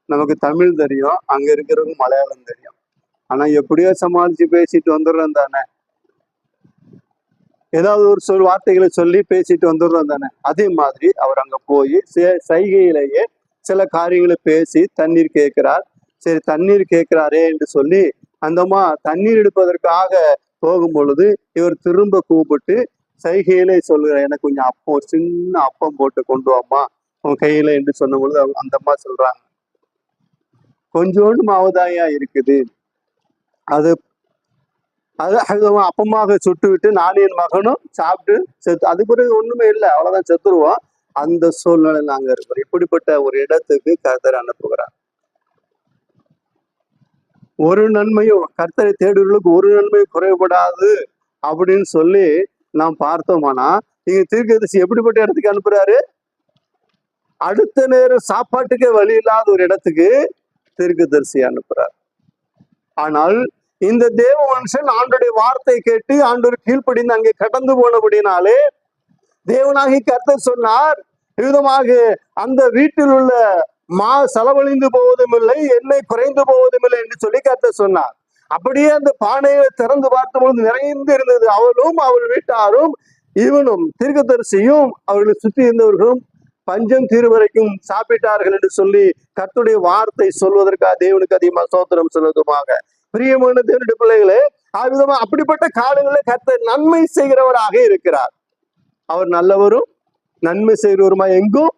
நமக்கு தமிழ் தெரியும், அங்க இருக்கிறவங்க மலையாளம் தெரியும். ஆனா எப்படியோ சமாளிச்சு பேசிட்டு வந்துடுறோம் தானே, ஏதாவது ஒரு வார்த்தைகளை சொல்லி பேசிட்டு வந்துடுறோம் தானே. அதே மாதிரி அவர் அங்க போய் சைகையிலேயே சில காரியங்களை பேசி தண்ணீர் கேட்கிறார். சரி, தண்ணீர் கேட்கிறாரே என்று சொல்லி அந்தம்மா தண்ணீர் எடுப்பதற்காக போகும் பொழுது இவர் திரும்ப கூப்பிட்டு சைகையிலே சொல்லுகிறார், எனக்கு கொஞ்சம் அப்பம், ஒரு சின்ன அப்பம் போட்டு கொண்டு வாம்மா உன் கையில என்று சொன்ன பொழுது அந்த அம்மா சொல்றாங்க, கொஞ்சோண்டு மாவுதாயா இருக்குது, அது அப்பமாக சுட்டு விட்டு நானும் என் மகனும் சாப்பிட்டு செத்து, அது பிறகு ஒண்ணுமே இல்லை, அவ்வளவுதான், செத்துருவோம். அந்த சூழ்நிலை நாங்க இருக்கிறோம். இப்படிப்பட்ட ஒரு இடத்துக்கு கர்த்தர் அனுப்புகிறார். ஒரு நன்மையும், கர்த்தரை தேடுவர்களுக்கு ஒரு நன்மையும் குறைபடாது அப்படின்னு சொல்லி நாம் பார்த்தோமானா, நீங்க தீர்க்கதரிசி எப்படிப்பட்ட இடத்துக்கு அனுப்புறாரு? அடுத்த நேரம் சாப்பாட்டுக்கே வழி இல்லாத ஒரு இடத்துக்கு தீர்க்கதரிசி அனுப்புறார். ஆனால் இந்த தேவ மனுஷன் ஆண்டோடைய வார்த்தை கேட்டு ஆண்டோர் கீழ்ப்படிந்து அங்கே கடந்து போனபடினாலே தேவனாகி கர்த்தர் சொன்னார், விதமாக அந்த வீட்டில் உள்ள செலவழிந்து போவதும் இல்லை, எண்ணெய் குறைந்து போவதும் இல்லை என்று சொல்லி கர்த்தர் சொன்னார். அப்படியே அந்த பானையை திறந்து பார்த்தபோது நிறைந்து இருந்தது. அவளும் அவள் வீட்டாரும் இவனும் தீர்க்கதரிசியும் அவர்களை சுற்றி இருந்தவர்களும் பஞ்சம் தீர் வரைக்கும் சாப்பிட்டார்கள் என்று சொல்லி கர்த்தருடைய வார்த்தை சொல்வதற்காக தேவனுக்கு அதிகமாக ஸ்தோத்திரம் சொல்வதுமாக. பிரியமான தேவனுடைய பிள்ளைகளே, ஆவிதமா அப்படிப்பட்ட காலங்களில் கர்த்தர் நன்மை செய்கிறவராக இருக்கிறார். அவர் நல்லவரும் நன்மை செய்கிறவருமா எங்கும்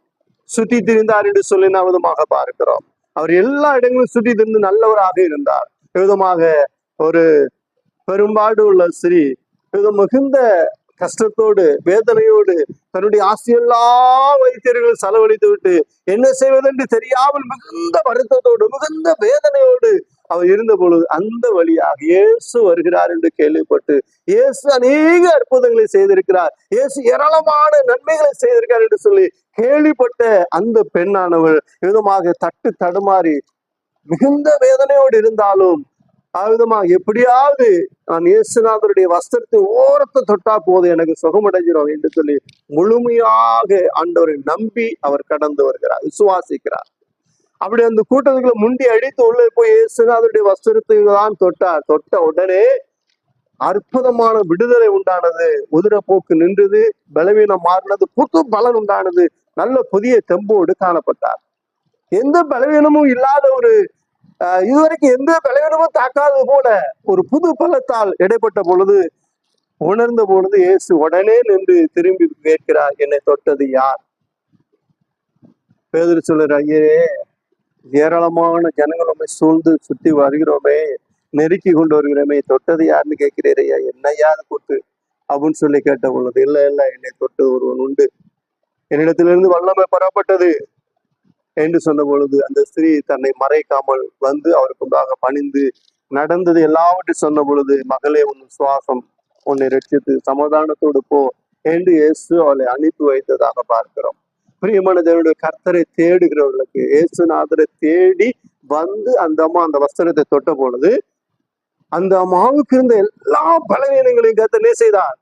சுற்றி திரிந்தார் என்று சொல்லி நாம் விதமாக பார்க்கிறோம். அவர் எல்லா இடங்களும் சுற்றி திரிந்து நல்லவராக இருந்தார். விதமாக ஒரு பெரும்பாடு உள்ள ஸ்ரீ மிகுந்த கஷ்டத்தோடு வேதனையோடு தன்னுடைய ஆசையெல்லாம் வைத்தியர்கள் செலவழித்து விட்டு என்ன செய்வதென்று தெரியாமல் மிகுந்த வருத்தத்தோடு மிகுந்த வேதனையோடு அவர் இருந்த பொழுது அந்த வழியாக இயேசு வருகிறார் என்று கேள்விப்பட்டு, இயேசு அநேக அற்புதங்களை செய்திருக்கிறார், இயேசு ஏராளமான நன்மைகளை செய்திருக்கிறார் என்று சொல்லி கேள்விப்பட்ட அந்த பெண்ணானவள் விதமாக தட்டு தடுமாறி மிகுந்த வேதனையோடு இருந்தாலும் அவ்விதமாக எப்படியாவது நான் இயேசுநாதருடைய வஸ்திரத்தை ஓரத்தை தொட்டா போது எனக்கு சுகமடைஞ்சிடும் என்று சொல்லி முழுமையாக ஆண்டவரை நம்பி அவர் கடந்து வருகிறார், விசுவாசிக்கிறார். அப்படி அந்த கூட்டத்துக்குள்ள முண்டி அடித்து உள்ளே போய் இயேசுநாதருடைய வஸ்திரத்தை தான் தொட்டார். தொட்ட உடனே அற்புதமான விடுதலை உண்டானது, உதிரப்போக்கு நின்றது, பலவீனம் மாறினது, புது பலன் உண்டானது, நல்ல புதிய தெம்போடு காணப்பட்டார். எந்த பலவீனமும் இல்லாத ஒரு இதுவரைக்கும் எந்த பலவீனமும் தாக்காதது போல ஒரு புது பலத்தால் இடைப்பட்ட பொழுது உணர்ந்த பொழுது இயேசு உடனே நின்று திரும்பி கேட்கிறார், என்னை தொட்டது யார்? பேதுரு சொல்லுற, ஐயே, ஏராளமான ஜனங்கள் உண்மை சூழ்ந்து சுத்தி வருகிறோமே, நெருக்கி கொண்டு வருகிறோமே, தொட்டது யாருன்னு கேட்கிறீர் ஐயா, என்னையாவது கூட்டு அப்படின்னு சொல்லி கேட்ட பொழுது, இல்லை இல்லை, என்னை தொட்டது ஒருவன் உண்டு, என்னிடத்திலிருந்து வல்லமை பெறப்பட்டது என்று சொன்ன பொழுது அந்த ஸ்திரீ தன்னை மறைக்காமல் வந்து அவருக்கு உண்டாக பணிந்து நடந்தது எல்லாவற்றையும் சொன்ன பொழுது, மகளே, உன் சுவாசம் உன்னை ரட்சித்து சமாதானத்தோடு போ என்று இயேசு அவளை அனுப்பி வைத்ததாக பார்க்கிறோம். பிரியமான தேவனுடைய கர்த்தரை தேடுகிறவர்களுக்கு இயேசுநாதரை தேடி வந்து அந்த அம்மா அந்த வஸ்திரத்தை தொட்ட பொழுது அந்த அம்மாவுக்கு இருந்த எல்லா பலவீனங்களையும் கர்த்தர் என்ன செய்தார்?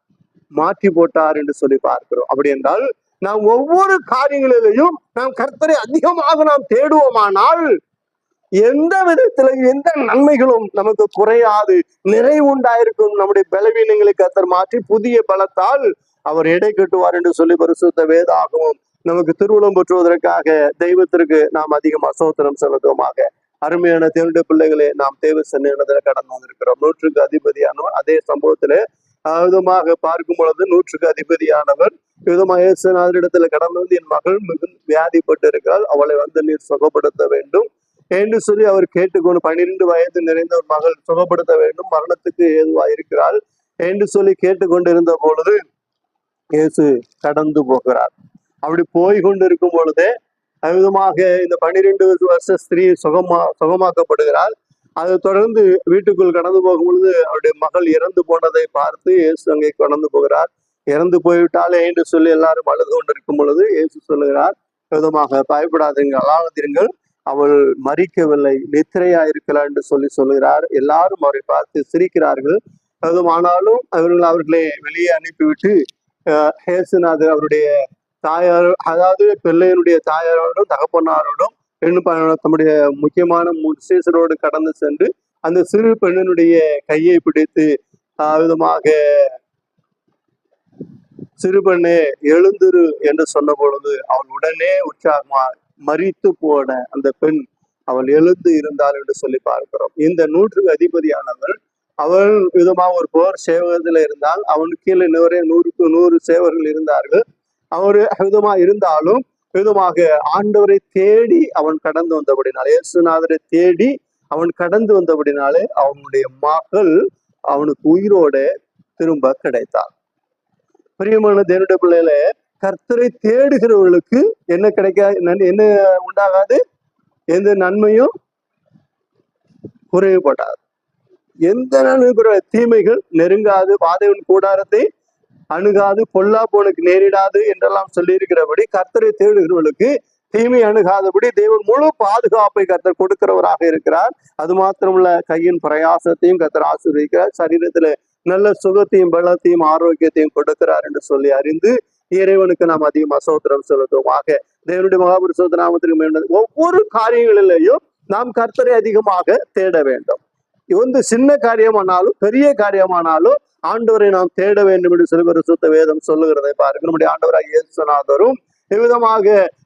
மாற்றி போட்டார் என்று சொல்லி பார்க்கிறோம். அப்படி என்றால் நாம் ஒவ்வொரு காரியங்களிலையும் நாம் கர்த்தரை அதிகமாக நாம் தேடுவோமானால் எந்த விதத்திலையும் எந்த நன்மைகளும் நமக்கு குறையாது, நிறைவுண்டாயிருக்கும். நம்முடைய பலவீனங்களை கர்த்தர் மாற்றி புதிய பலத்தால் அவர் எடை கட்டுவார் என்று சொல்லி பரிசுத்த வேதாகமும் நமக்கு திருவுளம் பெற்றுவதற்காக தெய்வத்திற்கு நாம் அதிகமாக ஸ்தோத்திரம் செலுத்துவோமாக. அருமையான தேவனுடைய பிள்ளைகளே, நாம் தேவ சன்னிதானத்துல கடந்து வந்திருக்கிறோம். 100க்கு அதிபதியானவர் அதே சம்பவத்துல விதமாக பார்க்கும் பொழுது 100க்கு அதிபதியானவர் விதமாக இயேசுநாதரிடத்துல கடந்து வந்து, என் மகள் மிகுந்த வியாதிப்பட்டு இருக்கிறாள், அவளை வந்து நீர் சுகப்படுத்த வேண்டும், என்று சொல்லி அவர் கேட்டுக்கொண்டு 12 வயது நிறைந்த ஒரு மகள் சுகப்படுத்த வேண்டும், மரணத்துக்கு ஏதுவா இருக்கிறாள் என்று சொல்லி கேட்டுக்கொண்டிருந்த பொழுது இயேசு கடந்து போகிறார். அப்படி போய் கொண்டிருக்கும் பொழுதே விதமாக இந்த 12 வருஷ ஸ்திரீ சுகமாக்கப்படுகிறாள். அதை தொடர்ந்து வீட்டுக்குள் கடந்து போகும் பொழுது அவருடைய மகள் இறந்து போனதை பார்த்து இயேசு அங்கே கடந்து போகிறார். இறந்து போய்விட்டாலே என்று சொல்லி எல்லாரும் அழுது கொண்டிருக்கும் பொழுது இயேசு சொல்லுகிறார், விதமாக பயப்படாதீங்க, அழாதிருங்கள், அவள் மரிக்கவில்லை, நித்திரையா இருக்கிறார் என்று சொல்லி சொல்லுகிறார். எல்லாரும் அவரை பார்த்து சிரிக்கிறார்கள். ஆனாலும் அவர்களை வெளியே அனுப்பிவிட்டு இயேசுநாதர் அவருடைய தாயார், அதாவது பிள்ளையனுடைய தாயாரோடும் தகப்பனாரோடும் தம்முடைய முக்கியமான 3 சீசரோடு கடந்து சென்று அந்த சிறு பெண்ணினுடைய கையை பிடித்து விதமாக சிறு பெண்ணே எழுந்திரு என்று சொன்ன பொழுது அவள் உடனே உற்சாகமா மரித்து போன அந்த பெண் அவள் எழுந்து இருந்தாள் என்று சொல்லி பார்க்கிறோம். இந்த 100க்கு அதிபதியானவள் அவள் விதமாக ஒரு போர் சேவகத்துல இருந்தால் அவனுக்கு கீழே 100க்கு 100 சேவர்கள் இருந்தார்கள். அவர் விதமா இருந்தாலும் விதமாக ஆண்டவரை தேடி அவன் கடந்து வந்தபடினாலே, இயேசுநாதரை தேடி அவன் கடந்து வந்தபடினாலே அவனுடைய மகள் அவனுக்கு உயிரோட திரும்ப கிடைத்தாள். பிரியமான தேவனுடைய பிள்ளையில, கர்த்தரை தேடுகிறவர்களுக்கு என்ன என்ன உண்டாகாது, எந்த நன்மையும் குறைவுபடாது, எந்த நன்மை தீமைகள் நெருங்காது, வாதையின் கூடாரத்தை அணுகாது, பொல்லா போனுக்கு நேரிடாது என்றெல்லாம் சொல்லி இருக்கிறபடி கர்த்தரை தேடுகிறவர்களுக்கு தீமை அணுகாதபடி தேவன் முழு பாதுகாப்பை கர்த்தர் கொடுக்கிறவராக இருக்கிறார். அது மாத்திரமல்ல, கையின் பிரயாசத்தையும் கர்த்தர் ஆசீர்வதிக்கிறார், சரீரத்துல நல்ல சுகத்தையும் பலத்தையும் ஆரோக்கியத்தையும் கொடுக்கிறார் என்று சொல்லி அறிந்து இறைவனுக்கு நாம் அதிகம் ஸ்தோத்திரம் செலுத்துவோமாக. தேவனுடைய மகாபரிசுத்த நாமத்திற்கு ஒவ்வொரு காரியங்களிலேயும் நாம் கர்த்தரை அதிகமாக தேட வேண்டும். இது சின்ன காரியமானாலும் பெரிய காரியமானாலும் ஆண்டவரை நாம் தேட வேண்டும் என்று சொல்லி பரிசுத்த வேதம் சொல்லுகிறதை பாருங்க. நம்முடைய ஆண்டவராக இயேசுநாதரும் இவ்விதமாக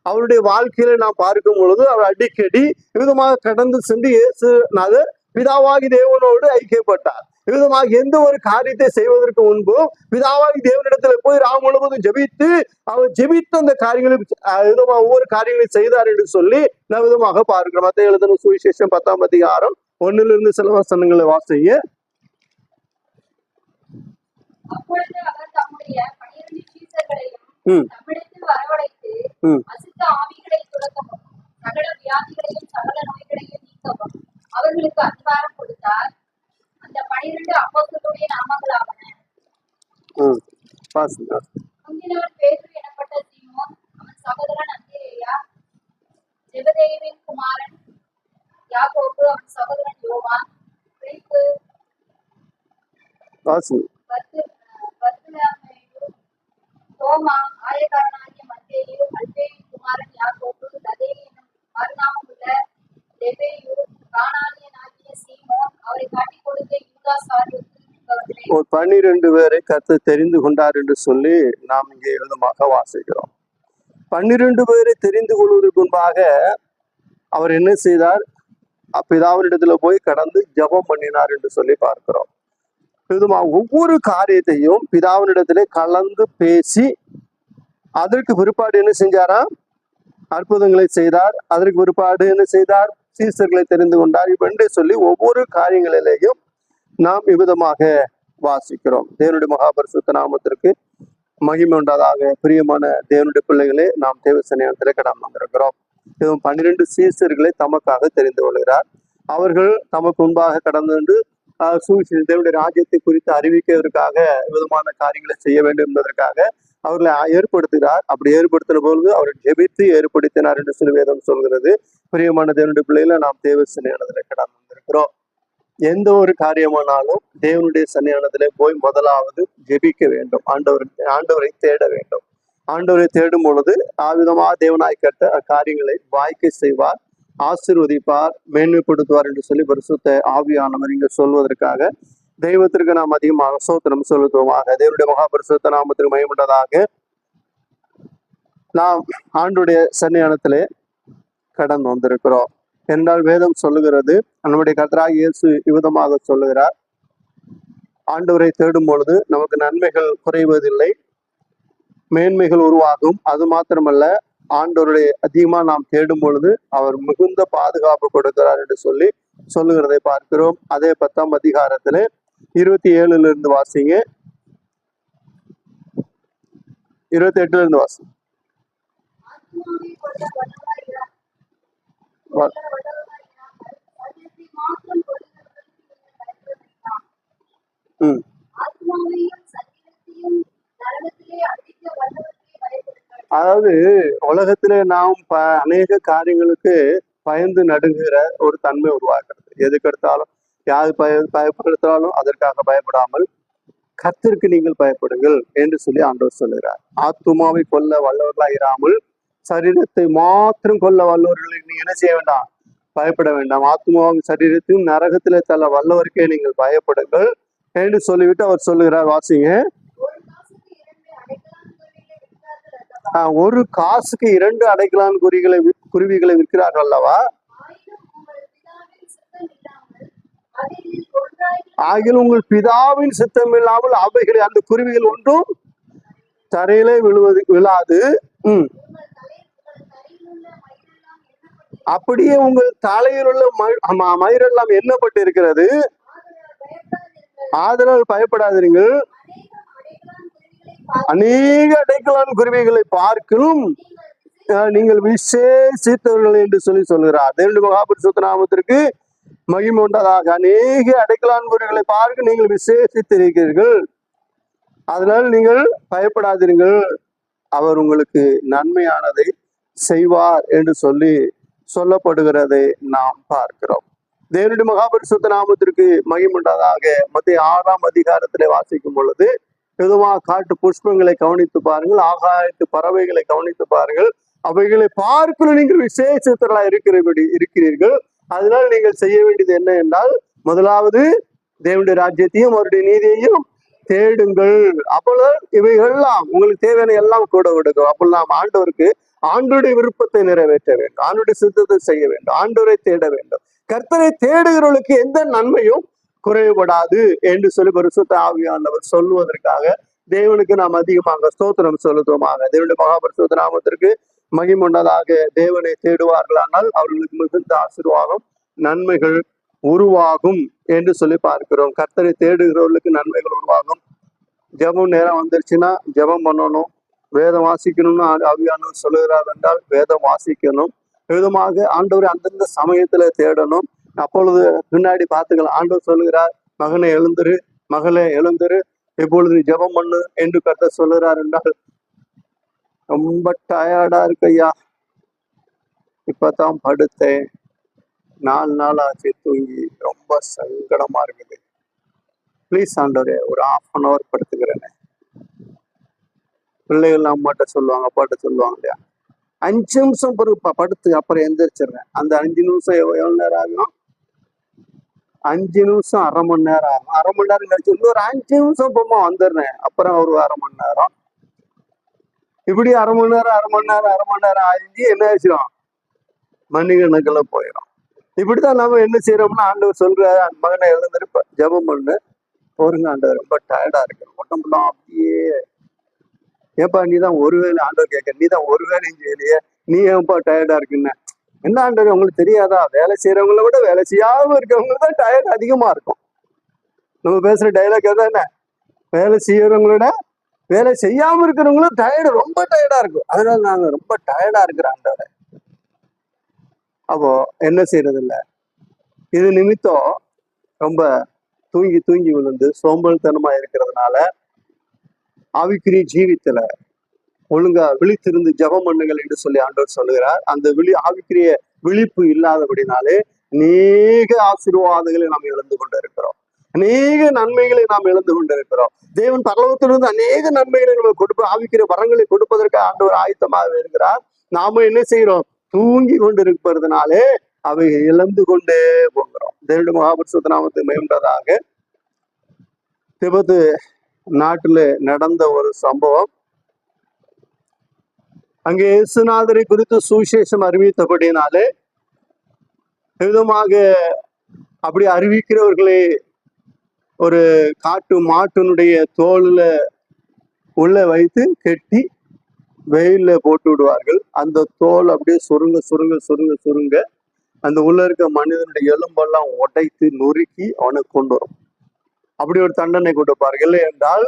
அவருடைய வாழ்க்கையில நாம் பார்க்கும் பொழுது அவர் அடிக்கடி இவ்விதமாக கடந்து சென்று இயேசுநாதர் பிதாவாகி தேவனோடு ஐக்கியப்பட்டார். இவ்விதமாக எந்த ஒரு காரியத்தை செய்வதற்கு முன்பு பிதாவாகி தேவனிடத்துல போய் ராம் முழுவதும் ஜெபித்து அவர் ஜெபித்து அந்த காரியங்களை ஒவ்வொரு காரியங்களையும் செய்தார் என்று சொல்லி நான் விதமாக பார்க்கிறோம். மத்தேயு எழுதின சுவிசேஷம் 10ஆம் அதிகாரம் 1 சில வசனங்களை வாசிங்க. அப்பொழுது அவர் தம்முடைய 12 சீஷர்களையும் தம்மிடத்தில் வரவழைத்து அசுத்த ஆவிகளை துரத்தவும் சகல வியாதிகளையும் சகல நோய்களையும் நீக்கவும் அவர்களுக்கு அதிகாரம் கொடுத்தார். அந்த 12 அப்போஸ்தலருடைய நாமங்களாவன. முந்தினவன் பேதுரு எனப்பட்ட சீமோன், அவன் சகோதரன் அந்திரேயா, ஜெபதேயுவின் குமாரன் யாக்கோபு, அவன் சகோதரன் யோவான், பிலிப்பு, தோமா, ஆயக்காரனாகிய மத்தேயு, அல்பேயுவின் குமாரன் யாக்கோபு, ததேயு என்னும் மறுநாமமுள்ள லெபேயு, கானானியனாகிய சீமோன், அவரை காட்டிக் கொடுத்த யூதாஸ் ஆகியோர் 12 பேரை கர்த்தர் தெரிந்து கொண்டார் என்று சொல்லி நாம் இங்கே எழுதமாக வாசிக்கிறோம். 12 பேரை தெரிந்து கொள்வதற்கு முன்பாக அவர் என்ன செய்தார், பிதாவினிடத்துல போய் கடந்து ஜெபம் பண்ணினார் என்று சொல்லி பார்க்கிறோம். ஒவ்வொரு காரியத்தையும் பிதாவினிடத்திலே கலந்து பேசி அதற்கு பிற்பாடு என்ன செஞ்சாரா, அற்புதங்களை செய்தார். அதற்கு பிற்பாடு என்ன செய்தார், சீசர்களை தெரிந்து கொண்டார். இப்படி சொல்லி ஒவ்வொரு காரியங்களிலேயும் நாம் இவ்விதமாக வாசிக்கிறோம். தேவனுடைய மகாபரிசுத்த நாமத்திற்கு மகிமை உண்டாதாக. பிரியமான தேவனுடைய பிள்ளைகளே, நாம் தேவ சன்னிதானத்திலே கடந்து வந்திருக்கிறோம். 12 சீசர்களை தமக்காக தெரிந்து கொள்கிறார். அவர்கள் தமக்கு முன்பாக கடந்து தேவனுடைய ராஜ்யத்தை குறித்து அறிவிக்கிறதுக்காக விதமான காரியங்களை செய்ய வேண்டும் என்பதற்காக அவர்களை ஏற்படுத்துகிறார். அப்படி ஏற்படுத்தின பொழுது அவர் ஜெபித்து ஏற்படுத்தினார் என்று சொல்லி வேதம் சொல்கிறது. பிரியமான தேவனுடைய பிள்ளைகளை, நாம் தேவ சன்னிதானத்திலே கடந்து வந்திருக்கிறோம். எந்த ஒரு காரியமானாலும் தேவனுடைய சன்னிதானத்திலே போய் முதலாவது ஜெபிக்க வேண்டும், ஆண்டவரை தேட வேண்டும். ஆண்டவரை தேடும் பொழுது ஆவிதமாக தேவனாய் கட்ட காரியங்களை வாய்க்கை செய்வார், ஆசீர்வதிப்பார், மேன்மைப்படுத்துவார் என்று சொல்லி பரிசுத்த ஆவியானவர் இங்கு சொல்வதற்காக தெய்வத்திற்கு நாம் அதிகமாக ஸ்தோத்திரம் செலுத்துவோமாக. தேவனுடைய மகாபரிசுத்த நாமத்திற்கு மகிமையுண்டதாக. நாம் ஆண்டுடைய சன்னிதானத்திலே கடந்து வந்திருக்கிறோம் என்றால் வேதம் சொல்லுகிறது, நம்முடைய கர்த்தராகிய இயேசு இவ்விதமாக சொல்லுகிறார், ஆண்டவரை தேடும் பொழுது நமக்கு நன்மைகள் குறைவதில்லை, மேன்மைகள் உருவாகும். அது மாத்திரமல்ல, ஆண்டவருடைய அதிகமா நாம் தேடும் பொழுது அவர் மிகுந்த பாதுகாப்பு கொடுக்கிறார் என்று சொல்லி சொல்லுகிறதை பார்க்கிறோம். அதே 10ஆம் அதிகாரத்துல 27 இருந்து வாசிங்க, 28 இருந்து வாசிங்க. ஆத்துமாவை கொல்ல வல்லவராயிராமல் கொல்ல வல்லவராயிராமல் சரீரத்தை மாத்திரம் கொல்லுகிறவர்களுக்கு நீங்கள் பயப்பட வேண்டாம். ம் ஆத்துமாவையும் சரீரத்தையும் நரகத்திலே அழிக்க வல்லவருக்கே பயப்படுங்கள். அதாவது உலகத்திலே நாம் அநேக காரியங்களுக்கு பயந்து நடுங்குகிற ஒரு தன்மை உருவாக்குறது. எதுக்கெடுத்தாலும் யாரு பயப்படுத்தாலும் அதற்காக பயப்படாமல் கர்த்தருக்கு நீங்கள் பயப்படுங்கள் என்று சொல்லி ஆண்டவர் சொல்லுகிறார். ஆத்துமாவை கொல்ல வல்லவர்களாக இராமல் சரீரத்தை மாத்திரம் கொல்ல வல்லவர்களுக்கு நீங்க என்ன செய்ய வேண்டாம், பயப்பட வேண்டாம். ஆத்துமாவின் சரீரத்தையும் நரகத்திலே தள்ள வல்லவருக்கே நீங்கள் பயப்படுங்கள் என்று சொல்லிவிட்டு அவர் சொல்லுகிறார். வாசிங்க. ஒரு காசுக்கு 2 அடைக்கலான் குறிகளை ஒரு காசுக்கு 2 அடைக்கலான் குருவிகளை விற்கிறார்கள் அல்லவா? ஆயினும் உங்கள் பிதாவின் சித்தம் இல்லாமல் ஆகிலும் உங்கள் பிதாவின் சித்தம் இல்லாமல் அவைகளில் ஒன்றாயினும் அவைகளை அந்த குருவிகள் ஒன்றும் தரையிலே விழாது. உங்கள் தலையிலுள்ள மயிரெல்லாம் எண்ணப்பட்டு அப்படியே உங்கள் தலையில் உள்ள மயிரெல்லாம் எண்ணப்பட்டு இருக்கிறது. ஆதலால் பயப்படாதீர்கள். ஆதலால் பயப்படாதீர்கள். அநேக அடைக்கலான் குருவிகளை பார்க்கிலும் நீங்கள் விசேஷித்தவர்கள் என்று சொல்லி சொல்கிறார். தேவனுடைய மகாபரிசுத்த நாமத்திற்கு மகிமை உண்டதாக. அநேக அடைக்கலான் குருவிகளை பார்க்க நீங்கள் விசேஷித்திருக்கிறீர்கள். அதனால் நீங்கள் பயப்படாதீர்கள், அவர் உங்களுக்கு நன்மையானதை செய்வார் என்று சொல்லி சொல்லப்படுகிறதை நாம் பார்க்கிறோம். தேவனுடைய மகாபரிசுத்த நாமத்திற்கு மகிமை உண்டதாக. மத்திய 6ஆம் அதிகாரத்திலே வாசிக்கும் பொழுது பொதுவாக காட்டு புஷ்பங்களை கவனித்து பாருங்கள், ஆகாயத்து பறவைகளை கவனித்து பாருங்கள், அவைகளை பார்க்கல நீங்கள் விசேஷத்தர்களாக இருக்கிறீர்கள். அதனால் நீங்கள் செய்ய வேண்டியது என்ன என்றால், முதலாவது தேவனுடைய ராஜ்யத்தையும் அவருடைய நீதியையும் தேடுங்கள். அப்பொழுது இவைகள்லாம் உங்களுக்கு தேவையான எல்லாம் கூட விடுக்கும். அப்போ நாம் ஆண்டவருடைய விருப்பத்தை நிறைவேற்ற வேண்டும், ஆண்டவருடைய சித்தத்தை செய்ய வேண்டும், ஆண்டவரை தேட வேண்டும். கர்த்தரை தேடுகிறவர்களுக்கு எந்த நன்மையும் குறைபடாது என்று சொல்லி பரிசுத்த ஆவியானவர் சொல்லுவதற்காக தேவனுக்கு நாம் அதிகமாக ஸ்தோத்திரம் செலுத்துவோமாக. தேவனுடைய மகாபரிசுத்த நாமத்திற்கு மகிமை உண்டதாக. தேவனை தேடுவார்களானால் அவர்களுக்கு மிகுந்த ஆசீர்வாதம் நன்மைகள் உருவாகும் என்று சொல்லி பார்க்கிறோம். கர்த்தரை தேடுகிறவர்களுக்கு நன்மைகள் உருவாகும். ஜெபம் நேரம் வந்துருச்சுன்னா ஜெபம் பண்ணணும், வேதம் வாசிக்கணும்னு ஆவியானவர் சொல்லுகிறார் என்றால் வேதம் வாசிக்கணும். விதமாக ஆண்டவரை அந்தந்த சமயத்துல தேடணும். அப்பொழுது பின்னாடி பார்த்துக்கலாம். ஆண்டவர் சொல்லுகிறார், மகனை எழுந்துரு, மகளே எழுந்துரு, இப்பொழுது ஜெபம் பண்ணு என்று கர்த்தர் சொல்லுகிறார் என்றால் ரொம்ப டயர்டா இருக்கு ஐயா, இப்பதான் படுத்தேன், 4 நாள் ஆச்சு தூங்கி, ரொம்ப சங்கடமா இருக்குது, ப்ளீஸ் ஆண்டவரே ஒரு 1/2 hour படுத்துக்கிறேன்னு. பிள்ளைகள் அம்மாட்ட சொல்லுவாங்க, அப்பாட்ட சொல்லுவாங்க இல்லையா, 5 நிமிஷம் படுத்து அப்புறம் எந்திரிச்சிடுறேன். அந்த 5 நிமிஷம் எவ்வளவு நேரம் ஆகும்? 5 நிமிஷம் 1/2 மணி நேரம் ஆகும். 1/2 மணி நேரம் கழிச்சு இன்னொரு 5 நிமிஷம் போமா வந்துடுறேன், அப்புறம் ஒரு 1/2 மணி நேரம். இப்படி 1/2 மணி நேரம் ஆயிடுச்சு. என்ன ஆயிடுச்சிடும், மணிக்கணக்கில் போயிடும். இப்படித்தான் நம்ம என்ன செய்யறோம்னா, ஆண்டவர் சொல்ற மகனை எழுந்திருப்ப ஜெபம் பண்ணு, போருங்க ஆண்டவர் ரொம்ப டயர்டா இருக்கு, உடம்புலாம் அப்படியே. ஏப்பா நீதான் ஒரு வேலை, ஆண்டவர் கேட்க, நீதான் ஒரு வேலையும் செய்யலையே, நீ ஏன்ப்பா டயர்டா இருக்குன்னு. என்ன ஆண்டவர் உங்களுக்கு தெரியாதா, வேலை செய்யறவங்கள விட வேலை செய்யாம இருக்கவங்களுக்கு தான் டயர்ட் அதிகமா இருக்கும். நம்ம பேசுற டைலாக் தான் என்ன, வேலை செய்யறவங்களோட வேலை செய்யாம இருக்கிறவங்களும் ரொம்ப டயர்டா இருக்கும். அதனால நாங்க ரொம்ப டயர்டா இருக்கிறோம் ஆண்டவரை. அப்போ என்ன செய்யறது இல்லை, இது நிமித்தம் ரொம்ப தூங்கி விழுந்து சோம்பல்தனமா இருக்கிறதுனால ஆவிக்குரிய ஜீவித்துல ஒழுங்கா விழித்திருந்து ஜெபம் பண்ணுங்கள் என்று சொல்லி ஆண்டவர் சொல்லுகிறார். அந்த ஆவிக்குரிய விழிப்பு இல்லாதபடினாலே அநேக ஆசீர்வாதங்களை நாம் இழந்து கொண்டு இருக்கிறோம், அநேக நன்மைகளை நாம் இழந்து கொண்டு இருக்கிறோம். தேவன் பரலோகத்திலிருந்து அநேக நன்மைகளை நம்ம ஆவிக்குரிய வரங்களை கொடுப்பதற்கு ஆண்டவர் ஆயத்தமாக இருக்கிறார். நாம என்ன செய்யறோம், தூங்கி கொண்டு இருப்பதனாலே அவை இழந்து கொண்டே போகிறோம். தேவனுடைய மகாபரிசுத்த நாமத்துக்கு மகிமையாக. திபெத்து நாட்டுல நடந்த ஒரு சம்பவம். அங்கே இயேசுநாதரை குறித்து சுவிசேஷம் அறிவித்தபடினாலே விதமாக அப்படி அறிவிக்கிறவர்களே ஒரு காட்டு மாட்டினுடைய தோல்ல உள்ள வைத்து கெட்டி வெயில்ல போட்டு விடுவார்கள். அந்த தோல் அப்படியே சுருங்க சுருங்க சுருங்க சுருங்க அந்த உள்ள இருக்க மனிதனுடைய எலும்பெல்லாம் உடைத்து நொறுக்கி அவனை கொண்டு வரும். அப்படி ஒரு தண்டனை கொடுப்பார்கள். இல்லை என்றால்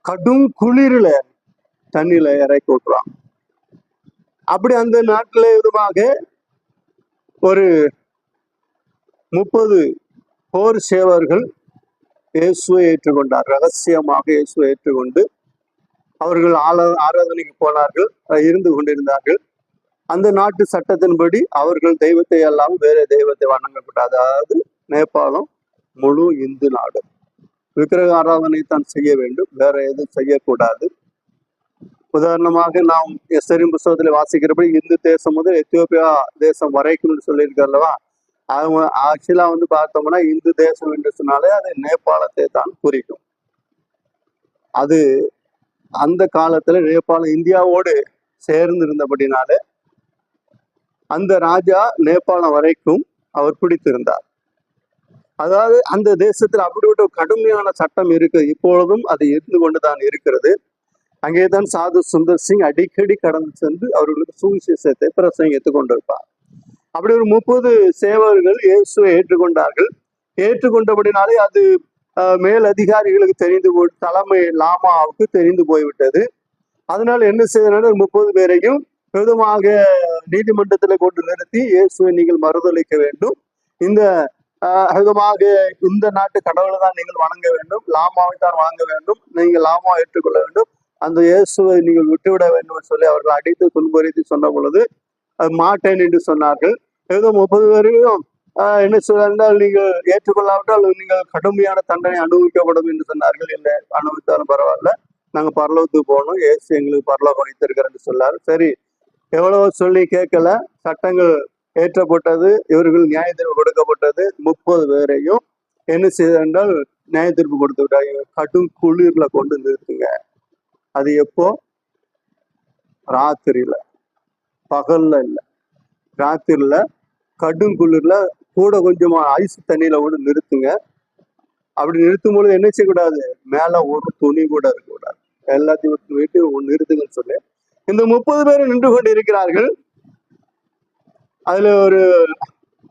கடும் குளிரில தண்ணியில இறக்கி விட்டுறான். அப்படி அந்த நாட்டில விதமாக ஒரு 30 போர் சேவர்கள் இயேசுவை ஏற்றுக்கொண்டார். ரகசியமாக இயேசுவை ஏற்றுக்கொண்டு அவர்கள் ஆராதனைக்கு போனார்கள், இருந்து கொண்டிருந்தார்கள். அந்த நாட்டு சட்டத்தின்படி அவர்கள் தெய்வத்தை எல்லாம் வேற தெய்வத்தை வணங்கக்கூடாது. அதாவது நேபாளம் முழு இந்து நாடு, விக்கிரக ஆராதனை தான் செய்ய வேண்டும், வேற எதுவும் செய்யக்கூடாது. உதாரணமாக நாம் எஸ்தரின் புஸ்தகத்தில் வாசிக்கிறபடி இந்து தேசம் முதல் எத்தியோப்பியா தேசம் வரைக்கும் சொல்லியிருக்காருல்லவா, அவங்க ஆக்சுவலா பார்த்தோம்னா இந்து தேசம் என்று சொன்னாலே அது நேபாளத்தை தான் குறிக்கும். அது அந்த காலத்துல நேபாளம் இந்தியாவோடு சேர்ந்து இருந்தபடினாலே அந்த ராஜா நேபாளம் வரைக்கும் அவர் பிடித்திருந்தார். அதாவது அந்த தேசத்தில் அப்படிப்பட்ட கடுமையான சட்டம் இருக்கு, இப்பொழுதும் அது இருந்து கொண்டுதான் இருக்கிறது. அங்கேதான் சாது சுந்தர் சிங் அடிக்கடி கடந்து சென்று அவர்களுக்கு சுவிசேஷத்தை பிரசங்கித்துக் கொண்டிருப்பார். அப்படி ஒரு 30 சேவர்கள் இயேசுவை ஏற்றுக்கொண்டார்கள். ஏற்றுக்கொண்டபடினாலே அது மேல் அதிகாரிகளுக்கு தெரிந்து தலைமை லாமாவுக்கு தெரிந்து போய்விட்டது. அதனால என்ன செய்யறாங்க, 30 பேரையும் விதமாக நீதிமன்றத்தில் கொண்டு நிறுத்தி இயேசுவை நீங்கள் மறுதளிக்க வேண்டும், இந்த விதமாக இந்த நாட்டு கடவுளை தான் நீங்கள் வணங்க வேண்டும், லாமாவை தான் வாங்க வேண்டும், நீங்கள் லாமாவை ஏற்றுக்கொள்ள வேண்டும், அந்த இயேசுவை நீங்கள் விட்டுவிட வேண்டும் சொல்லி அவர்கள் அடித்து துன்புறுத்தி சொன்ன பொழுது மாட்டேன் என்று சொன்னார்கள். ஏதோ 30 பேரையும் என்ன சொன்னால் நீங்கள் ஏற்றுக்கொள்ளாவிட்டால் நீங்கள் கடுமையான தண்டனை அனுபவிக்கப்படும் என்று சொன்னார்கள். இல்லை, அனுபவித்தாலும் பரவாயில்ல, நாங்க பரலோகத்துக்கு போகணும், இயேசு எங்களுக்கு பரலோகம் வைத்திருக்கிறேன் என்று சொன்னார். சரி, எவ்வளவோ சொல்லி கேட்கல, சட்டங்கள் ஏற்றப்பட்டது, இவர்கள் நியாய தீர்ப்பு கொடுக்கப்பட்டது. 30 பேரையும் என்ன செய்தால் நியாய தீர்ப்பு கொடுத்து விட்டாங்க. கடும் குளிர்ல கொண்டு நிறுத்துங்க. அது எப்போ? ராத்திரியில, பகல்ல இல்ல, ராத்திரில கடும் குளிர்ல கூட கொஞ்சமா ஐஸ் தண்ணியில கூட நிறுத்துங்க. அப்படி நிறுத்தும் பொழுது என்ன செய்யக்கூடாது, மேல ஒரு துணி கூட இருக்கக்கூடாது, எல்லாத்தையும் வீட்டு நிறுத்துங்கன்னு சொல்லி இந்த 30 பேரும் நின்று கொண்டு இருக்கிறார்கள். அதுல ஒரு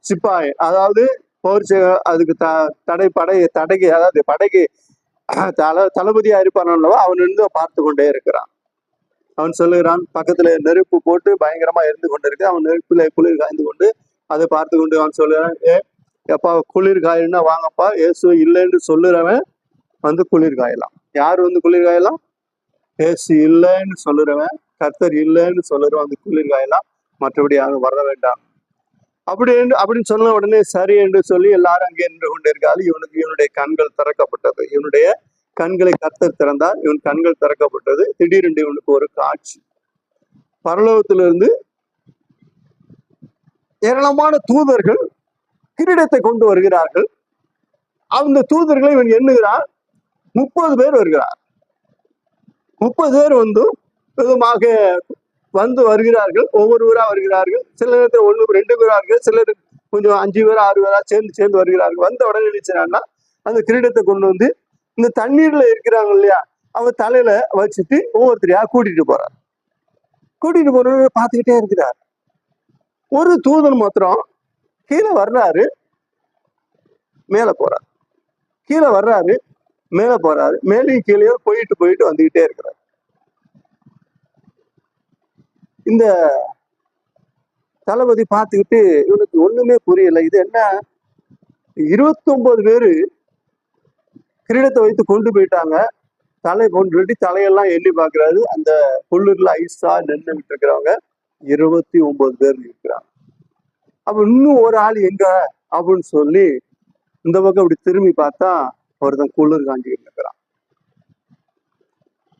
சிப்பாய், அதாவது போர் அதுக்கு தடைக்கு அதாவது படைக்கு தளபதியா இருப்பானல்லவா, அவன் நின்று பார்த்து கொண்டே இருக்கிறான். அவன் சொல்லுகிறான், பக்கத்துல நெருப்பு போட்டு பயங்கரமா இருந்து கொண்டு இருக்கு, அவன் நெருப்புல குளிர் காய்ந்து கொண்டு அதை பார்த்து கொண்டு அவன் சொல்லுறான், எப்பா குளிர் காயணும்னா வாங்கப்பா, இயேசு இல்லைன்னு சொல்லுறவன் குளிர் காயலாம். யார் குளிர் காயலாம்? இயேசு இல்லைன்னு சொல்லுறவன், கர்த்தர் இல்லைன்னு சொல்லுறவன் குளிர் காயலாம், மற்றபடி யாரும் வர வேண்டாம் அப்படின்னு சொன்ன உடனே சரி என்று சொல்லி எல்லாரும் அங்கே நின்று கொண்டிருக்காரு. இவனுடைய கண்கள் திறக்கப்பட்டது, இவனுடைய கண்களை கர்த்தர் திறந்தார், இவன் கண்கள் திறக்கப்பட்டது. திடீரென்று இவனுக்கு ஒரு காட்சி, பரலோகத்திலிருந்து ஏராளமான தூதர்கள் கிரீடத்தை கொண்டு வருகிறார்கள். அந்த தூதர்களை இவன் எண்ணுகிறான், 30 பேர் வருகிறார். 30 பேர் விதமாக வருகிறார்கள், ஒவ்வொருவரா வருகிறார்கள். சில நேரத்தில் 1 2 பேரார்கள், சிலர் கொஞ்சம் 5 பேரா 6 பேரா சேர்ந்து வருகிறார்கள். வந்த உடனே நினைச்சாங்கன்னா அந்த கிரீடத்தை கொண்டு இந்த தண்ணீர்ல இருக்கிறாங்க இல்லையா, அவங்க தலையில வச்சுட்டு ஒவ்வொருத்தரையா கூட்டிட்டு போறார். கூட்டிட்டு போறவங்க பார்த்துக்கிட்டே இருக்கிறார். ஒரு தூதன் மாத்திரம் கீழே வர்றாரு, மேல போறாரு, கீழே வர்றாரு, மேல போறாரு, மேலேயும் கீழே போயிட்டு வந்துகிட்டே இருக்கிறார். இந்த தளபதி பார்த்துக்கிட்டு இவனுக்கு ஒண்ணுமே புரியல, இது என்ன 29 பேரு கிரீடத்தை வைத்து கொண்டு போயிட்டாங்க, தலை கொண்டு தலையெல்லாம் எண்ணி பாக்குறாரு. அந்த குளிர்ல ஐஸா நின்று விட்டு இருக்கிறவங்க 29 பேர் இருக்கிறாங்க. அப்ப இன்னும் ஒரு ஆள் எங்க அப்படின்னு சொல்லி இந்த பக்கம் இப்படி திரும்பி பார்த்தா ஒருத்தன் குளிர் காஞ்சிக்கிட்டு இருக்கிறான்.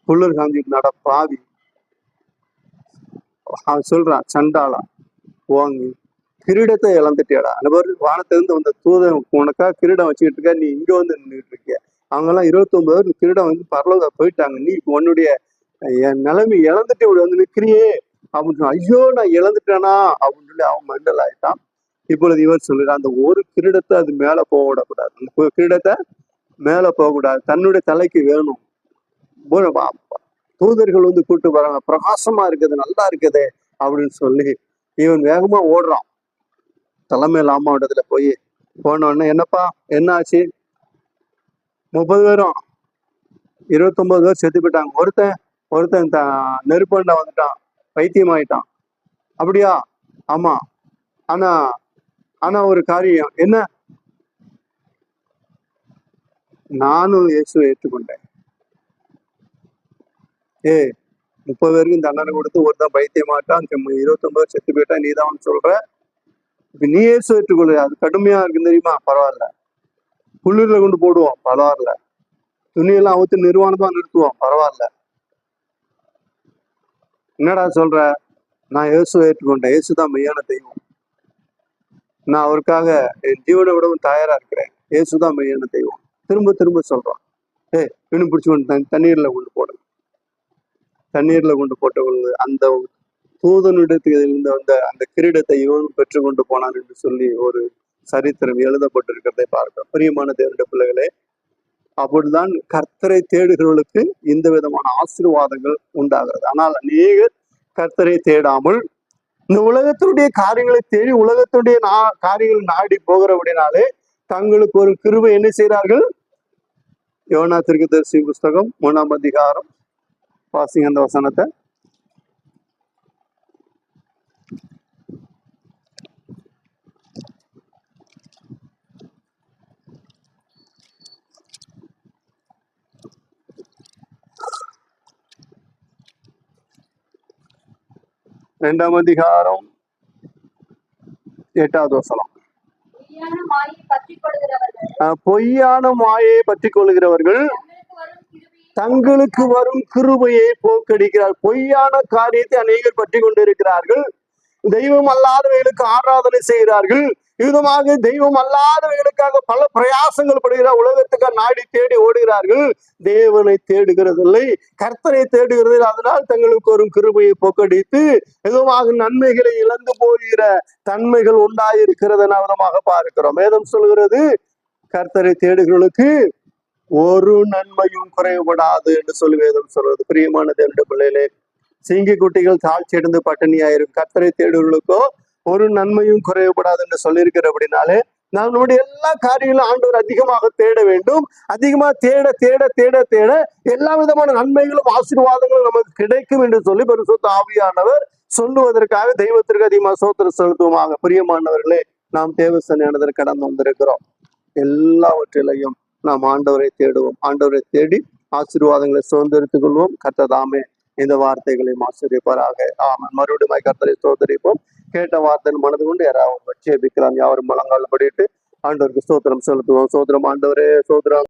குளிர் காஞ்சிட்டு நட பாவி, அவன் சொல்றான், சண்டாளா வாங்கி கிரீடத்தை இழந்துட்டியாடா, அந்த மாதிரி வானத்திலிருந்து வந்த தூதன் உனக்கா கிரீடம் வச்சுக்கிட்டு இருக்க, நீ இங்க நின்றுட்டு இருக்கிய, அவங்க எல்லாம் 29 பேர் கிரீடம் பரலோக போயிட்டாங்க, நீ உன்னுடைய என் நிலைமை இழந்துட்டு இப்படி நிற்கிறியே அப்படின்னு சொன்ன. ஐயோ நான் இழந்துட்டேனா அப்படின்னு சொல்லி அவன் மண்டல் ஆயிட்டான். இப்பொழுது இவர் சொல்லுறான், அந்த ஒரு கிரீடத்தை அது மேல போக விடக்கூடாது, அந்த கிரீடத்தை மேல போகக்கூடாது, தன்னுடைய தலைக்கு வேணும். தூதர்கள் வந்து கூட்டு வராங்க, பிரகாசமா இருக்குது, நல்லா இருக்குது அப்படின்னு சொல்லி இவன் வேகமா ஓடுறான். தலைமையில் அம்மாவிடத்துல போன உடனே, என்னப்பா என்ன ஆச்சு? 30 பேரும் 29 பேர் செத்து போயிட்டாங்க. ஒருத்தன் நெருப்பண்டா வந்துட்டான், பைத்தியம் ஆயிட்டான். அப்படியா? ஆமா. ஆனா ஆனா ஒரு காரியம் என்ன, நானும் இயேசுவை ஏற்றுக்கொண்டேன். 30 பேருக்கும் தண்டனை கொடுத்து ஒருத்தன் பைத்தியமாட்டான், 29 பேர் செத்து போயிட்டா, நீ தான் சொல்ற. இப்ப நீ இயேசு ஏற்றுக்கொள்ள, அது கடுமையா இருக்கு தெரியுமா? பரவாயில்ல. குளிர்ல கொண்டு போடுவோம், பரவாயில்ல. துணியெல்லாம் அவுத்து நிர்வாணமா நிறுத்துவோம், பரவாயில்ல. என்னடா சொல்ற? நான் இயேசுவை ஏற்றுக்கொண்டேன், இயேசுதான் மெய்யான தெய்வம், நான் அவருக்காக என் ஜீவனை விடவும் தயாரா இருக்கிறேன், இயேசுதான் மெய்யான தெய்வம். திரும்ப திரும்ப சொல்றான். இன்னும் பிடிச்சு கொண்டு தண்ணீர்ல கொண்டு போடுங்க. தண்ணீர்ல கொண்டு போட்டவங்க அந்த தூதனிடத்தில் இருந்த அந்த கிரீடத்தை இவனும் பெற்றுக்கொண்டு போனான் என்று சொல்லி ஒரு சரித்திரம் எழுதப்பட்டிருக்கிறதை பார்க்கிறோம். பிரியமான தேவனுடைய பிள்ளைகளே, அப்படிதான் கர்த்தரை தேடுகிறவர்களுக்கு இந்த விதமான ஆசீர்வாதங்கள் உண்டாகிறது. ஆனால் அநேகர் கர்த்தரை தேடாமல் இந்த உலகத்தினுடைய காரியங்களை தேடி உலகத்துடைய காரியங்கள் நாடி போகிறபடினாலே தங்களுக்கு ஒரு கிருபை என்ன செய்கிறார்கள்? யோனா தீர்க்கதரிசி புஸ்தகம் 3ஆம் அதிகாரம் வாசிங்க அந்த வசனத்தை. ரெண்டாம் அதிகாரம் 8வது வசனம். பொய்யான மாயை பற்றி கொள்கிறவர்கள் தங்களுக்கு வரும் கிருபையை போக்கடிக்கிறார். பொய்யான காரியத்தை அநேகர் பற்றி கொண்டிருக்கிறார்கள். தெய்வம் அல்லாதவர்களுக்கு ஆராதனை செய்கிறார்கள். விதமாக தெய்வம் அல்லாதவர்களுக்காக பல பிரயாசங்கள் படுகிறார். உலகத்துக்காக நாடி தேடி ஓடுகிறார்கள். தேவனை தேடுகிறதில்லை, கர்த்தரை தேடுகிறதில்லை. அதனால் தங்களுக்கு ஒரு கிருபையை போக்கடித்து விதமாக நன்மைகளை இழந்து போகிற தன்மைகள் உண்டாயிருக்கிறது விதமாக பார்க்கிறோம். வேதம் சொல்கிறது, கர்த்தரை தேடுகிறவர்களுக்கு ஒரு நன்மையும் குறைவுபடாது என்று சொல்லி வேதம் சொல்றது. பிரியமான தேவனுடைய பிள்ளைகளே, சிங்கி குட்டிகள் தாழ்ச்சி அடைந்து பட்டினியாயிரும், கர்த்தரை தேடுகளுக்கோ ஒரு நன்மையும் குறைவுபடாது என்று சொல்லியிருக்கிறபடினாலே நம்மளுடைய எல்லா காரியங்களும் ஆண்டவர் அதிகமாக தேட வேண்டும். அதிகமா தேட தேட தேட தேட எல்லா விதமான நன்மைகளும் ஆசீர்வாதங்களும் நமக்கு கிடைக்கும் என்று சொல்லி பரிசுத்த ஆவியானவர் சொல்லுவதற்காக தெய்வத்திற்கு அதிகமாக ஸ்தோத்திரம் செலுத்துவோமாக. பிரியமானவர்களே, நாம் தேவசனையானதற்கு கடந்து வந்திருக்கிறோம். எல்லாவற்றிலையும் நாம் ஆண்டவரை தேடுவோம். ஆண்டவரை தேடி ஆசீர்வாதங்களை சுதந்திரித்துக் கொள்வோம். கர்த்ததாமே இந்த வார்த்தைகளை ஆசீர்வதிப்பாராக. ஆமாம். மறுபடியும் கர்த்தரை ஸ்தோத்திரிப்போம். கேட்ட வார்த்தை மனது கொண்டு யாராவது ஜெபிக்கலாம். யாரும் முழங்கால் படிட்டு ஆண்டவருக்கு ஸ்தோத்திரம் செலுத்துவோம். ஸ்தோத்திரம் ஆண்டவரே, ஸ்தோத்திரம்.